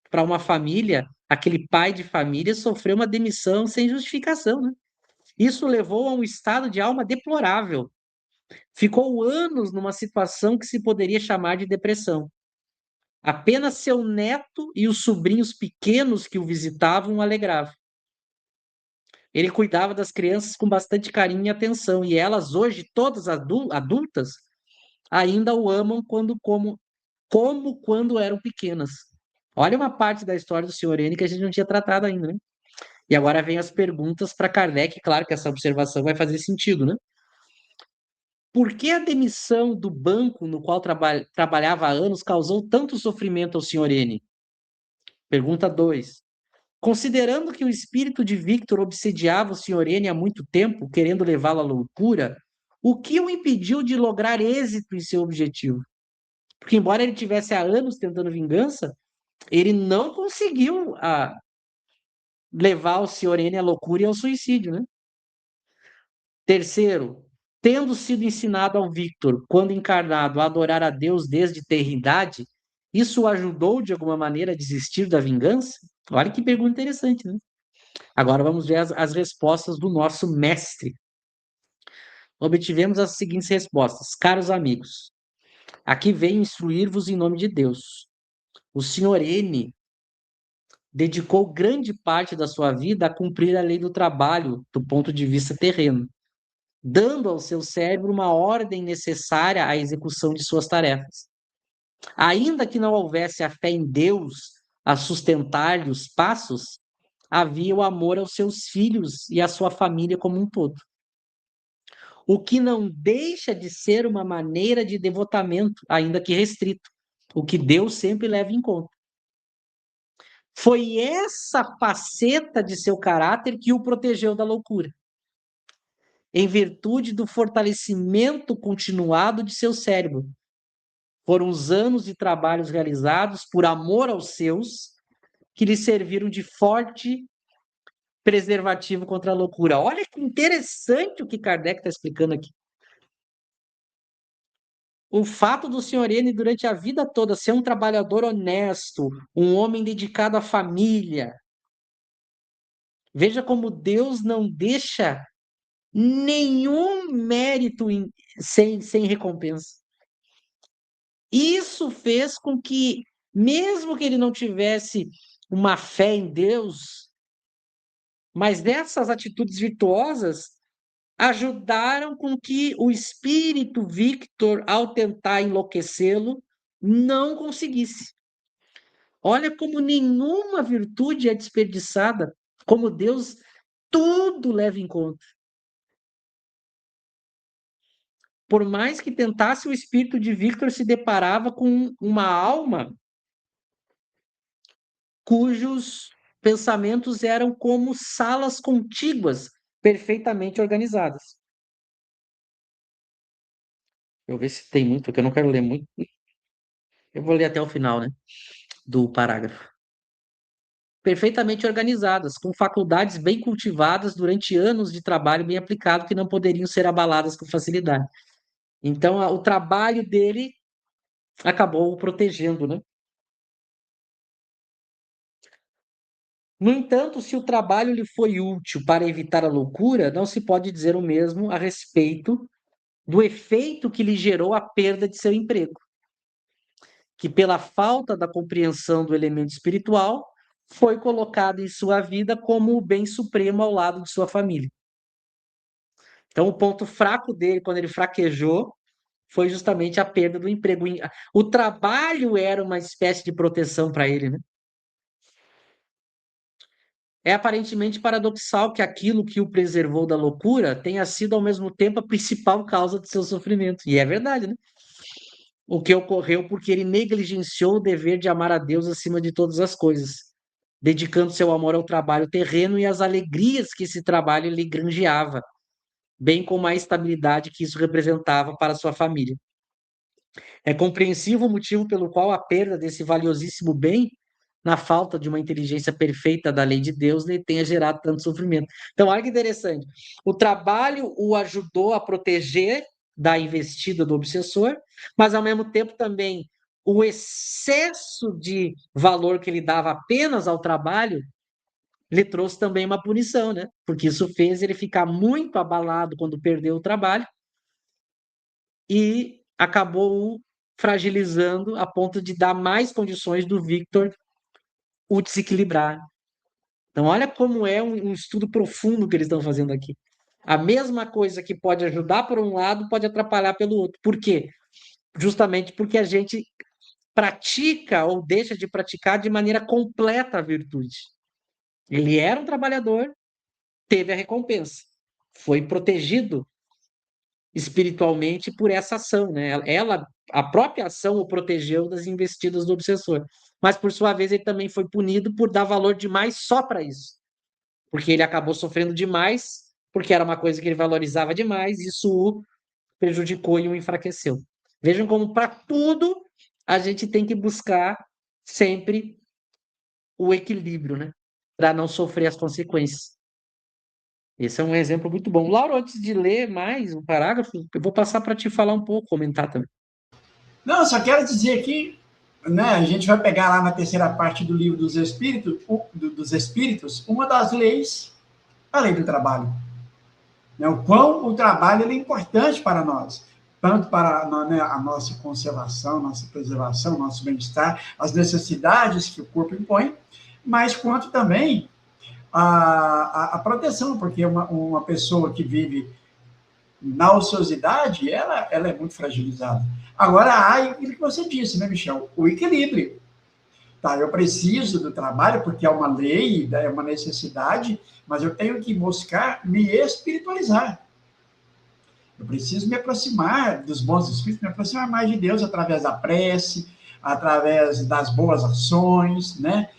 Para uma família, aquele pai de família sofreu uma demissão sem justificação, né? Isso levou a um estado de alma deplorável. Ficou anos numa situação que se poderia chamar de depressão. Apenas seu neto e os sobrinhos pequenos que o visitavam o alegravam. Ele cuidava das crianças com bastante carinho e atenção, e elas, hoje, todas adultas, ainda o amam como quando eram pequenas. Olha uma parte da história do senhor N que a gente não tinha tratado ainda, né? E agora vem as perguntas para Kardec, claro que essa observação vai fazer sentido, né? Por que a demissão do banco no qual trabalhava há anos causou tanto sofrimento ao senhor N? Pergunta 2. Considerando que o espírito de Victor obsediava o senhor N há muito tempo, querendo levá-lo à loucura, o que o impediu de lograr êxito em seu objetivo? Porque, embora ele tivesse há anos tentando vingança, ele não conseguiu levar o senhor N à loucura e ao suicídio, né? Terceiro, tendo sido ensinado ao Victor, quando encarnado, a adorar a Deus desde ter idade, isso o ajudou de alguma maneira a desistir da vingança? Olha que pergunta interessante, né? Agora vamos ver as respostas do nosso mestre. Obtivemos as seguintes respostas. Caros amigos, aqui venho instruir-vos em nome de Deus. O senhor N dedicou grande parte da sua vida a cumprir a lei do trabalho do ponto de vista terreno, dando ao seu cérebro uma ordem necessária à execução de suas tarefas. Ainda que não houvesse a fé em Deus a sustentar-lhe os passos, havia o amor aos seus filhos e à sua família como um todo. O que não deixa de ser uma maneira de devotamento, ainda que restrito, o que Deus sempre leva em conta. Foi essa faceta de seu caráter que o protegeu da loucura, em virtude do fortalecimento continuado de seu cérebro. Foram os anos de trabalhos realizados por amor aos seus que lhe serviram de forte preservativo contra a loucura. Olha que interessante o que Kardec está explicando aqui. O fato do senhor N, durante a vida toda, ser um trabalhador honesto, um homem dedicado à família. Veja como Deus não deixa nenhum mérito sem recompensa. Isso fez com que, mesmo que ele não tivesse uma fé em Deus, mas dessas atitudes virtuosas ajudaram com que o espírito Victor, ao tentar enlouquecê-lo, não conseguisse. Olha como nenhuma virtude é desperdiçada, como Deus tudo leva em conta. Por mais que tentasse, o espírito de Victor se deparava com uma alma cujos pensamentos eram como salas contíguas, perfeitamente organizadas. Deixa eu ver se tem muito, porque eu não quero ler muito. Eu vou ler até o final, né, do parágrafo. Perfeitamente organizadas, com faculdades bem cultivadas durante anos de trabalho bem aplicado que não poderiam ser abaladas com facilidade. Então, o trabalho dele acabou o protegendo, né? No entanto, se o trabalho lhe foi útil para evitar a loucura, não se pode dizer o mesmo a respeito do efeito que lhe gerou a perda de seu emprego, que pela falta da compreensão do elemento espiritual, foi colocado em sua vida como o bem supremo ao lado de sua família. Então, o ponto fraco dele, quando ele fraquejou, foi justamente a perda do emprego. O trabalho era uma espécie de proteção para ele, né? É aparentemente paradoxal que aquilo que o preservou da loucura tenha sido ao mesmo tempo a principal causa de seu sofrimento. E é verdade, né? O que ocorreu porque ele negligenciou o dever de amar a Deus acima de todas as coisas, dedicando seu amor ao trabalho terreno e às alegrias que esse trabalho lhe granjeava, bem como a estabilidade que isso representava para sua família. É compreensível o motivo pelo qual a perda desse valiosíssimo bem, na falta de uma inteligência perfeita da lei de Deus, lhe tenha gerado tanto sofrimento. Então, olha que interessante. O trabalho o ajudou a proteger da investida do obsessor, mas, ao mesmo tempo, também o excesso de valor que ele dava apenas ao trabalho lhe trouxe também uma punição, né? Porque isso fez ele ficar muito abalado quando perdeu o trabalho e acabou o fragilizando a ponto de dar mais condições do Victor o desequilibrar. Então, olha como é um estudo profundo que eles estão fazendo aqui. A mesma coisa que pode ajudar por um lado, pode atrapalhar pelo outro. Por quê? Justamente porque a gente pratica ou deixa de praticar de maneira completa a virtude. Ele era um trabalhador, teve a recompensa, foi protegido espiritualmente por essa ação, né? A própria ação o protegeu das investidas do obsessor. Mas, por sua vez, ele também foi punido por dar valor demais só para isso. Porque ele acabou sofrendo demais, porque era uma coisa que ele valorizava demais, e isso o prejudicou e o enfraqueceu. Vejam como, para tudo, a gente tem que buscar sempre o equilíbrio, né? para não sofrer as consequências. Esse é um exemplo muito bom. Laura, antes de ler mais um parágrafo, eu vou passar para te falar um pouco, comentar também. Não, só quero dizer aqui, né, a gente vai pegar lá na terceira parte do livro dos Espíritos, uma das leis, a lei do trabalho. Né, o quão o trabalho é importante para nós, tanto para, né, a nossa conservação, nossa preservação, nosso bem-estar, as necessidades que o corpo impõe, mas quanto também a proteção, porque uma pessoa que vive na ociosidade, ela é muito fragilizada. Agora, há aquilo que você disse, né, Michel? O equilíbrio. Tá, eu preciso do trabalho porque é uma lei, é uma necessidade, mas eu tenho que buscar me espiritualizar. Eu preciso me aproximar dos bons espíritos, me aproximar mais de Deus através da prece, através das boas ações, né?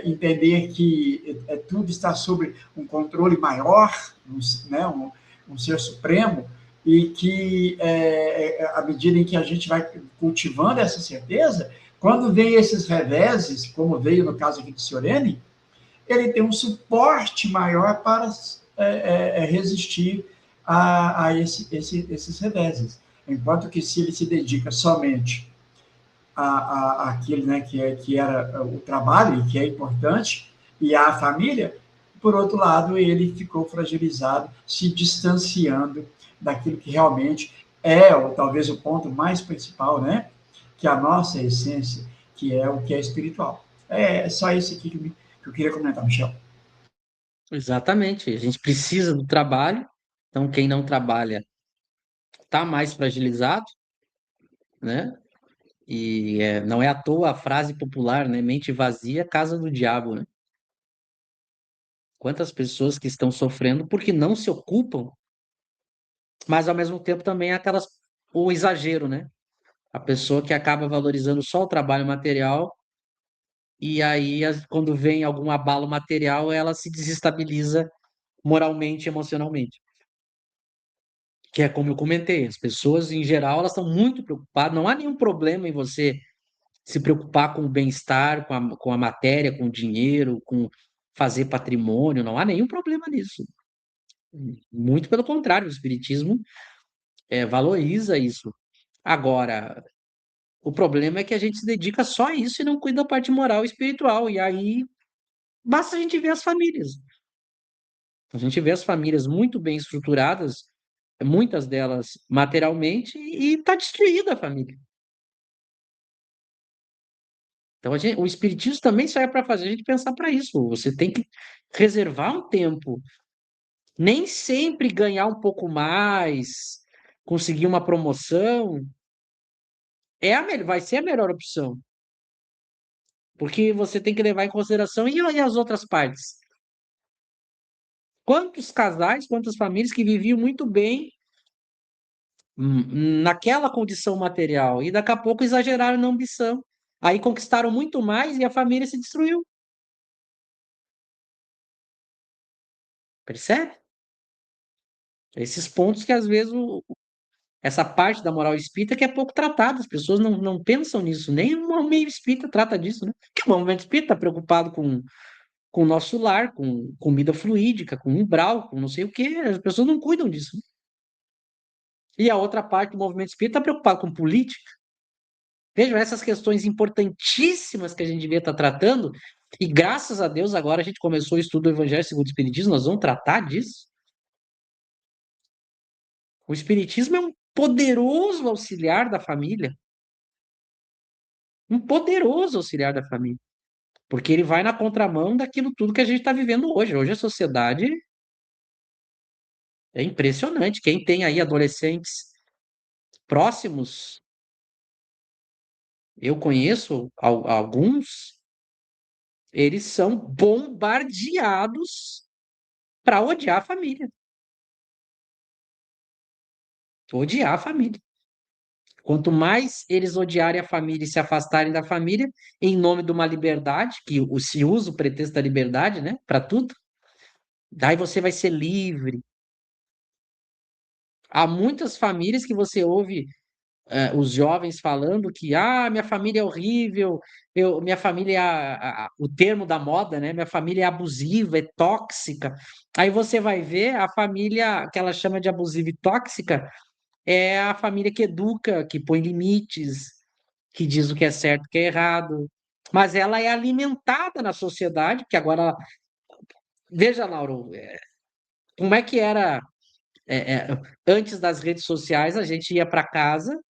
Entender que tudo está sob um controle maior, né? Um ser supremo, e que, à medida em que a gente vai cultivando essa certeza, quando vem esses reveses, como veio no caso aqui do Senhor, ele tem um suporte maior para resistir esses reveses. Enquanto que se ele se dedica somente àquilo, né, que era o trabalho, e que é importante, e à família, por outro lado, ele ficou fragilizado, se distanciando daquilo que realmente é, ou talvez o ponto mais principal, né, que é a nossa essência, que é o que é espiritual. É só isso aqui que eu queria comentar, Michel. Exatamente. A gente precisa do trabalho, então quem não trabalha está mais fragilizado, né? E não é à toa a frase popular, né? Mente vazia, casa do diabo, né? Quantas pessoas que estão sofrendo porque não se ocupam, mas ao mesmo tempo também é o exagero, né? A pessoa que acaba valorizando só o trabalho material e aí quando vem algum abalo material, ela se desestabiliza moralmente, e emocionalmente. Que é como eu comentei, as pessoas em geral elas estão muito preocupadas, não há nenhum problema em você se preocupar com o bem-estar, com a matéria, com o dinheiro, com fazer patrimônio, não há nenhum problema nisso. Muito pelo contrário, o Espiritismo valoriza isso. Agora, o problema é que a gente se dedica só a isso e não cuida da parte moral e espiritual. E aí, basta a gente ver as famílias. A gente vê as famílias muito bem estruturadas, muitas delas materialmente, e está destruída a família. Então, o Espiritismo também serve para fazer a gente pensar para isso. Você tem que reservar um tempo. Nem sempre ganhar um pouco mais, conseguir uma promoção, vai ser a melhor opção. Porque você tem que levar em consideração e as outras partes. Quantos casais, quantas famílias que viviam muito bem naquela condição material e daqui a pouco exageraram na ambição. Aí conquistaram muito mais e a família se destruiu. Percebe? Esses pontos que às vezes essa parte da moral espírita que é pouco tratada, as pessoas não pensam nisso, nem o meio espírita trata disso, né? Porque o movimento espírita está preocupado com o nosso lar, com comida fluídica, com umbral, com não sei o quê, as pessoas não cuidam disso, né? E a outra parte do movimento espírita está preocupada com política. Vejam, essas questões importantíssimas que a gente devia estar tratando, e graças a Deus agora a gente começou o estudo do Evangelho segundo o Espiritismo, nós vamos tratar disso. O Espiritismo é um poderoso auxiliar da família, um poderoso auxiliar da família, porque ele vai na contramão daquilo tudo que a gente está vivendo hoje. Hoje a sociedade é impressionante. Quem tem aí adolescentes próximos, eu conheço alguns, eles são bombardeados para odiar a família. Odiar a família. Quanto mais eles odiarem a família e se afastarem da família, em nome de uma liberdade, que se usa o pretexto da liberdade, né, para tudo, daí você vai ser livre. Há muitas famílias que você ouve os jovens falando que minha família é horrível, minha família é o termo da moda, né? Minha família é abusiva, é tóxica. Aí você vai ver a família que ela chama de abusiva e tóxica é a família que educa, que põe limites, que diz o que é certo e o que é errado. Mas ela é alimentada na sociedade, que agora, veja, Lauro, como é que era é, é, antes das redes sociais, a gente ia para casa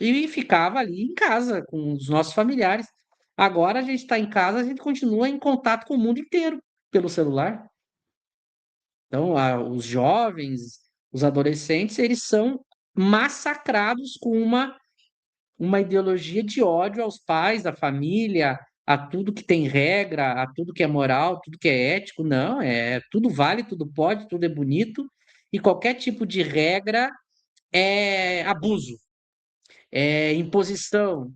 e ficava ali em casa com os nossos familiares. Agora a gente está em casa, a gente continua em contato com o mundo inteiro pelo celular. Então, os jovens, os adolescentes, eles são massacrados com uma ideologia de ódio aos pais, à família, a tudo que tem regra, a tudo que é moral, tudo que é ético. Não, tudo vale, tudo pode, tudo é bonito, e qualquer tipo de regra é abuso, é imposição.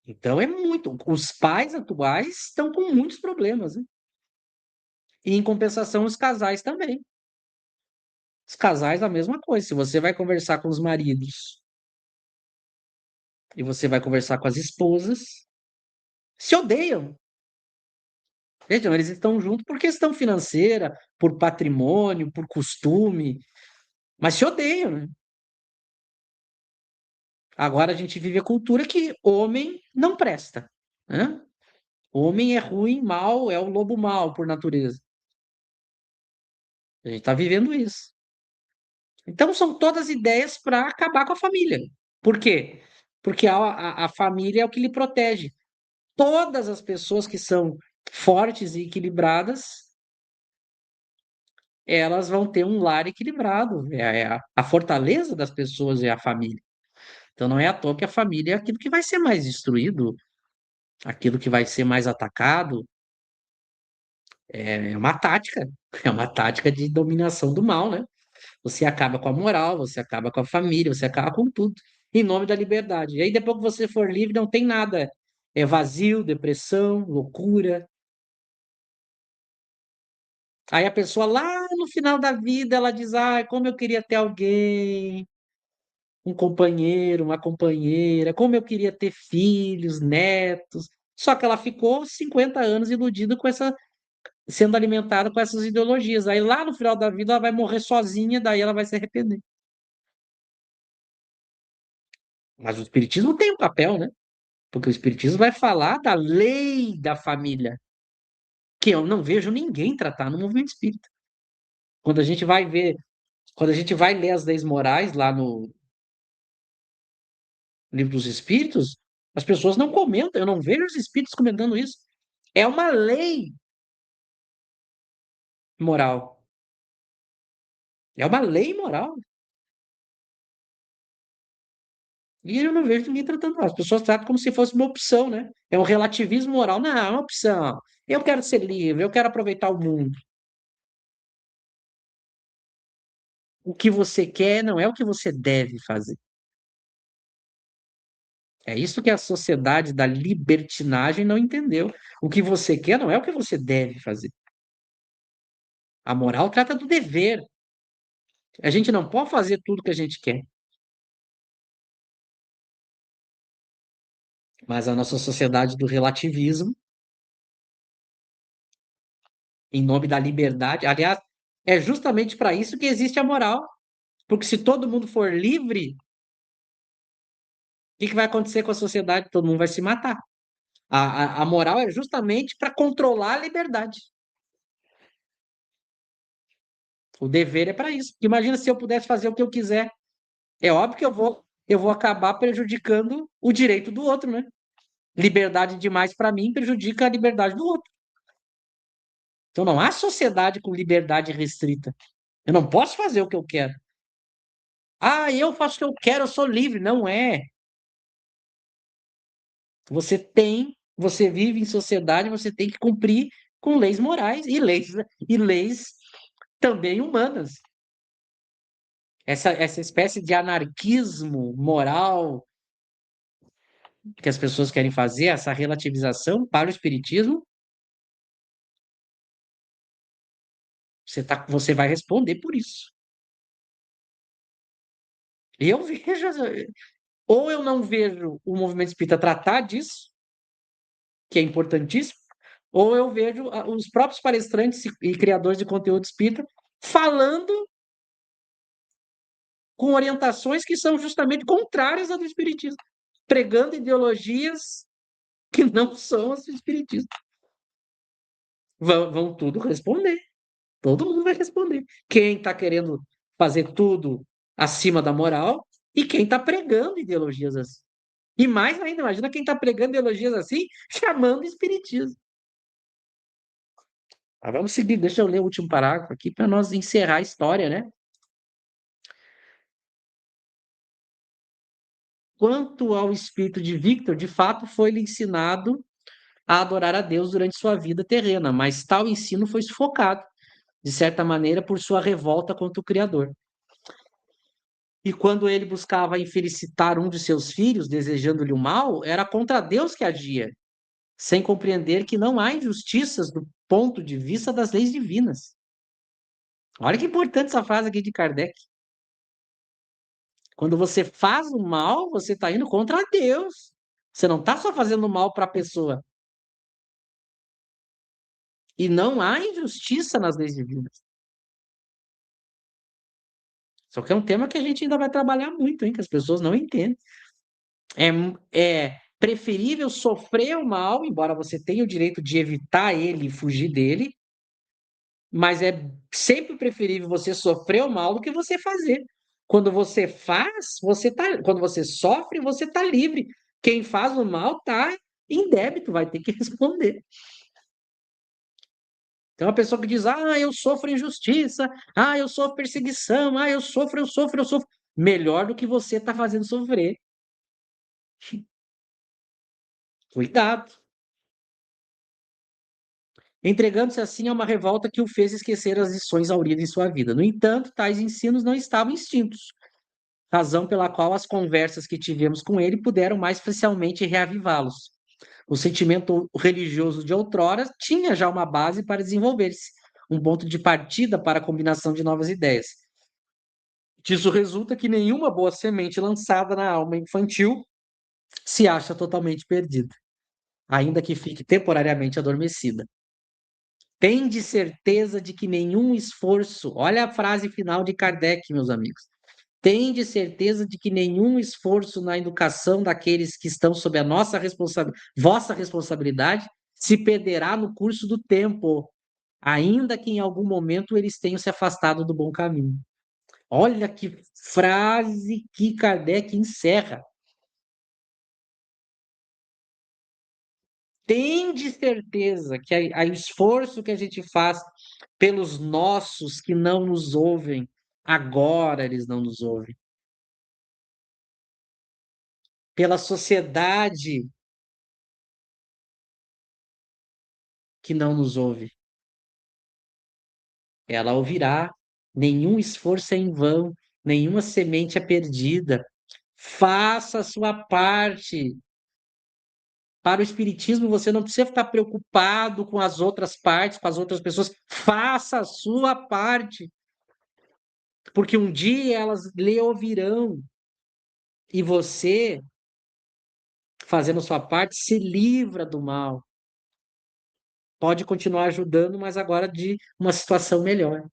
Então é muito. Os pais atuais estão com muitos problemas, né? E em compensação, os casais também. Os casais, a mesma coisa. Se você vai conversar com os maridos e você vai conversar com as esposas, se odeiam. Vejam, eles estão juntos por questão financeira, por patrimônio, por costume, mas se odeiam, né? Agora a gente vive a cultura que homem não presta, né? Homem é ruim, mal, é o lobo mau por natureza. A gente está vivendo isso. Então, são todas ideias para acabar com a família. Por quê? Porque a família é o que lhe protege. Todas as pessoas que são fortes e equilibradas, elas vão ter um lar equilibrado. A fortaleza das pessoas é a família. Então, não é à toa que a família é aquilo que vai ser mais destruído, aquilo que vai ser mais atacado. É uma tática, é uma tática de dominação do mal, né? Você acaba com a moral, você acaba com a família, você acaba com tudo, em nome da liberdade. E aí, depois que você for livre, não tem nada. É vazio, depressão, loucura. Aí a pessoa lá no final da vida, ela diz: ai, como eu queria ter alguém, um companheiro, uma companheira, como eu queria ter filhos, netos. Só que ela ficou 50 anos iludida com sendo alimentada com essas ideologias. Aí lá no final da vida ela vai morrer sozinha, daí ela vai se arrepender. Mas o espiritismo tem um papel, né? Porque o Espiritismo vai falar da lei da família, que eu não vejo ninguém tratar no movimento espírita. Quando a gente vai ver, quando a gente vai ler as leis morais lá no Livro dos Espíritos, as pessoas não comentam, eu não vejo os espíritos comentando isso. É uma lei moral. É uma lei moral. E eu não vejo ninguém tratando. As pessoas tratam como se fosse uma opção, né? É um relativismo moral. Não, é uma opção. Eu quero ser livre, eu quero aproveitar o mundo. O que você quer não é o que você deve fazer. É isso que a sociedade da libertinagem não entendeu. O que você quer não é o que você deve fazer. A moral trata do dever. A gente não pode fazer tudo que a gente quer. Mas a nossa sociedade do relativismo, em nome da liberdade, aliás, é justamente para isso que existe a moral. Porque se todo mundo for livre, o que vai acontecer com a sociedade? Todo mundo vai se matar. A moral é justamente para controlar a liberdade. O dever é para isso. Imagina se eu pudesse fazer o que eu quiser. É óbvio que eu vou acabar prejudicando o direito do outro, né? Liberdade demais para mim prejudica a liberdade do outro. Então não há sociedade com liberdade restrita. Eu não posso fazer o que eu quero. Ah, eu faço o que eu quero, eu sou livre. Não é. Você vive em sociedade, você tem que cumprir com leis morais e leis também humanas. Essa espécie de anarquismo moral que as pessoas querem fazer, essa relativização para o espiritismo, Você vai responder por isso. E eu vejo, ou eu não vejo o movimento espírita tratar disso, que é importantíssimo, ou eu vejo os próprios palestrantes e criadores de conteúdo espírita falando com orientações que são justamente contrárias à do espiritismo, pregando ideologias que não são as do espiritismo. Vão tudo responder. Todo mundo vai responder. Quem está querendo fazer tudo acima da moral e quem está pregando ideologias assim. E mais ainda, imagina quem está pregando ideologias assim, chamando espiritismo. Mas vamos seguir, deixa eu ler o último parágrafo aqui para nós encerrar a história, né? Quanto ao espírito de Victor, de fato foi-lhe ensinado a adorar a Deus durante sua vida terrena, mas tal ensino foi sufocado, de certa maneira, por sua revolta contra o Criador. E quando ele buscava infelicitar um de seus filhos, desejando-lhe o mal, era contra Deus que agia, sem compreender que não há injustiças do ponto de vista das leis divinas. Olha que importante essa frase aqui de Kardec. Quando você faz o mal, você está indo contra Deus. Você não está só fazendo mal para a pessoa. E não há injustiça nas leis divinas. Só que é um tema que a gente ainda vai trabalhar muito, hein? Que as pessoas não entendem. É preferível sofrer o mal, embora você tenha o direito de evitar ele e fugir dele, mas é sempre preferível você sofrer o mal do que você fazer. Quando você faz, quando você sofre, você está livre. Quem faz o mal está em débito, vai ter que responder. Tem uma pessoa que diz: "Ah, eu sofro injustiça, ah, eu sofro perseguição, ah, eu sofro, eu sofro, eu sofro". Melhor do que você está fazendo sofrer. Cuidado. Entregando-se assim a uma revolta que o fez esquecer as lições hauridas em sua vida. No entanto, tais ensinos não estavam extintos, razão pela qual as conversas que tivemos com ele puderam mais facilmente reavivá-los. O sentimento religioso de outrora tinha já uma base para desenvolver-se, um ponto de partida para a combinação de novas ideias. Disso resulta que nenhuma boa semente lançada na alma infantil se acha totalmente perdida, ainda que fique temporariamente adormecida. Tende certeza de que nenhum esforço, olha a frase final de Kardec, meus amigos. Tende certeza de que nenhum esforço na educação daqueles que estão sob a vossa responsabilidade se perderá no curso do tempo, ainda que em algum momento eles tenham se afastado do bom caminho. Olha que frase que Kardec encerra. Tende certeza que o esforço que a gente faz pelos nossos que não nos ouvem, agora eles não nos ouvem. Pela sociedade que não nos ouve, ela ouvirá. Nenhum esforço é em vão, nenhuma semente é perdida. Faça a sua parte. Para o espiritismo, você não precisa ficar preocupado com as outras partes, com as outras pessoas. Faça a sua parte, porque um dia elas lhe ouvirão e você, fazendo a sua parte, se livra do mal. Pode continuar ajudando, mas agora de uma situação melhor.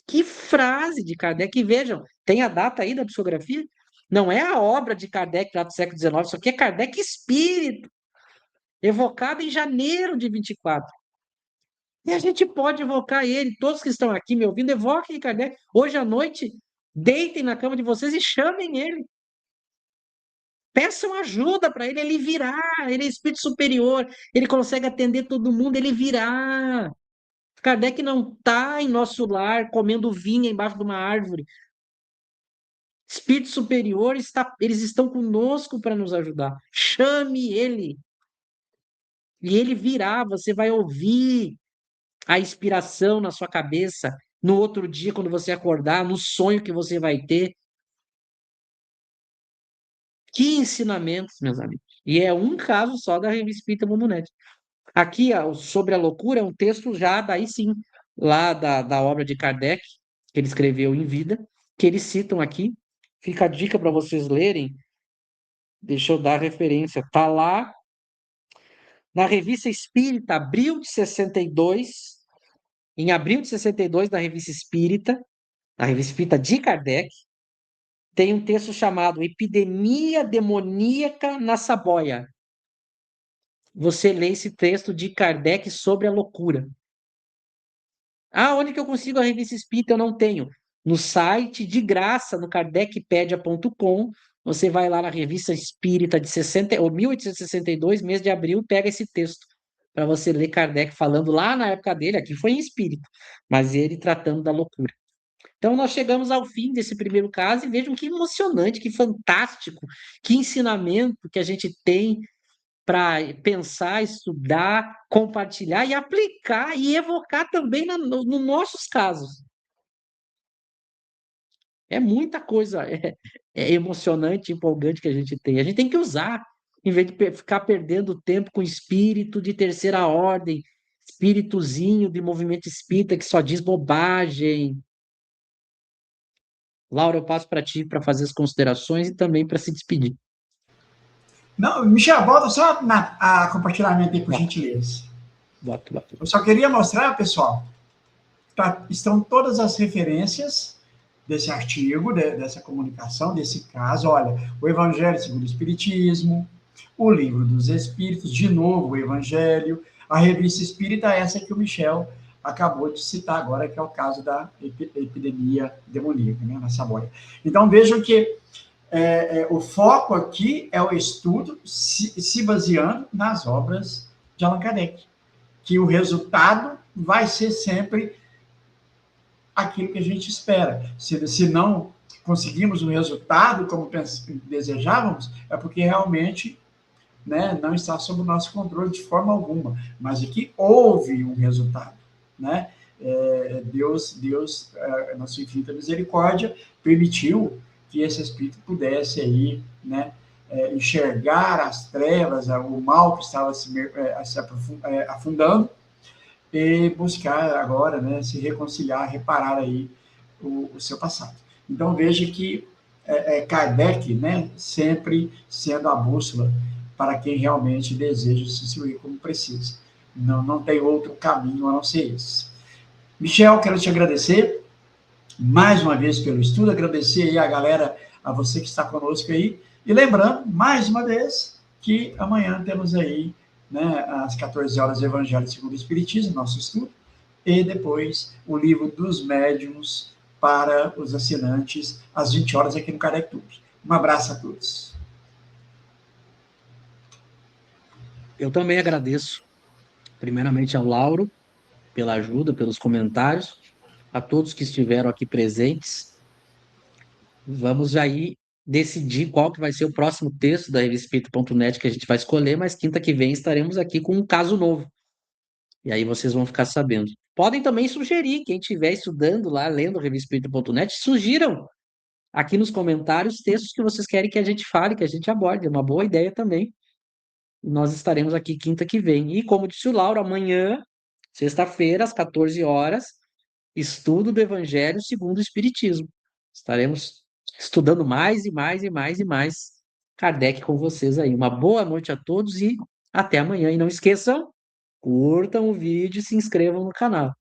Que frase de Kardec! E vejam, tem a data aí da psicografia? Não é a obra de Kardec lá do século XIX, isso aqui é Kardec espírito, evocado em janeiro de 24. E a gente pode evocar ele. Todos que estão aqui me ouvindo, evoquem Kardec. Hoje à noite, deitem na cama de vocês e chamem ele. Peçam ajuda para ele, ele virá. Ele é espírito superior, ele consegue atender todo mundo, ele virá. Kardec não está em nosso lar comendo vinha embaixo de uma árvore. Espírito superior, eles estão conosco para nos ajudar. Chame ele. E ele virá, você vai ouvir a inspiração na sua cabeça, no outro dia, quando você acordar, no sonho que você vai ter. Que ensinamentos, meus amigos. E é um caso só da Revista Espírita Mundo Net. Aqui, ó, sobre a loucura, é um texto já, daí sim, lá da obra de Kardec, que ele escreveu em vida, que eles citam aqui. Fica a dica para vocês lerem. Deixa eu dar a referência. Está lá na Revista Espírita, abril de 62. Em abril de 62, na Revista Espírita de Kardec, tem um texto chamado Epidemia Demoníaca na Saboia. Você lê esse texto de Kardec sobre a loucura. Ah, onde que eu consigo a Revista Espírita? Eu não tenho. No site, de graça, no kardecpedia.com, você vai lá na Revista Espírita de 1862, mês de abril, pega esse texto para você ler Kardec falando lá na época dele, aqui foi em espírito, mas ele tratando da loucura. Então, nós chegamos ao fim desse primeiro caso e vejam que emocionante, que fantástico, que ensinamento que a gente tem para pensar, estudar, compartilhar e aplicar e evocar também nos nossos casos. É muita coisa é emocionante, empolgante que a gente tem. A gente tem que usar, em vez de ficar perdendo tempo com espírito de terceira ordem, espíritozinho de movimento espírita que só diz bobagem. Laura, eu passo para ti para fazer as considerações e também para se despedir. Não, Michel, volta só a compartilhamento aí, por Bota, gentileza. bota. Eu só queria mostrar, pessoal, estão todas as referências desse artigo, dessa comunicação, desse caso. Olha, o Evangelho segundo o Espiritismo, o Livro dos Espíritos, de novo o Evangelho, a Revista Espírita, essa que o Michel acabou de citar agora, que é o caso da epidemia demoníaca, né, na Saboia. Então, vejam que o foco aqui é o estudo se baseando nas obras de Allan Kardec, que o resultado vai ser sempre aquilo que a gente espera. Se não conseguimos o resultado como desejávamos, é porque realmente, né, não está sob o nosso controle de forma alguma, mas aqui houve um resultado, né? Deus, na sua infinita misericórdia, permitiu que esse espírito pudesse aí, né, enxergar as trevas, o mal que estava se afundando, e buscar agora, né, se reconciliar, reparar aí o seu passado. Então veja que Kardec, né, sempre sendo a bússola para quem realmente deseja se instruir como precisa. Não tem outro caminho a não ser esse. Michel, quero te agradecer mais uma vez pelo estudo, agradecer aí a galera, a você que está conosco aí, e lembrando, mais uma vez, que amanhã temos aí, né, às 14 horas, o Evangelho segundo o Espiritismo, nosso estudo, e depois o livro dos médiuns para os assinantes, às 20 horas, aqui no Kardec Tube. Um abraço a todos. Eu também agradeço, primeiramente ao Lauro, pela ajuda, pelos comentários, a todos que estiveram aqui presentes. Vamos aí decidir qual que vai ser o próximo texto da Revista Espírito.net que a gente vai escolher, mas quinta que vem estaremos aqui com um caso novo. E aí vocês vão ficar sabendo. Podem também sugerir, quem estiver estudando lá, lendo a Revista Espírito.net, sugiram aqui nos comentários textos que vocês querem que a gente fale, que a gente aborde. É uma boa ideia também. Nós estaremos aqui quinta que vem. E como disse o Lauro, amanhã, sexta-feira, às 14 horas, estudo do Evangelho segundo o Espiritismo. Estaremos estudando mais e mais e mais e mais Kardec com vocês aí. Uma boa noite a todos e até amanhã. E não esqueçam, curtam o vídeo e se inscrevam no canal.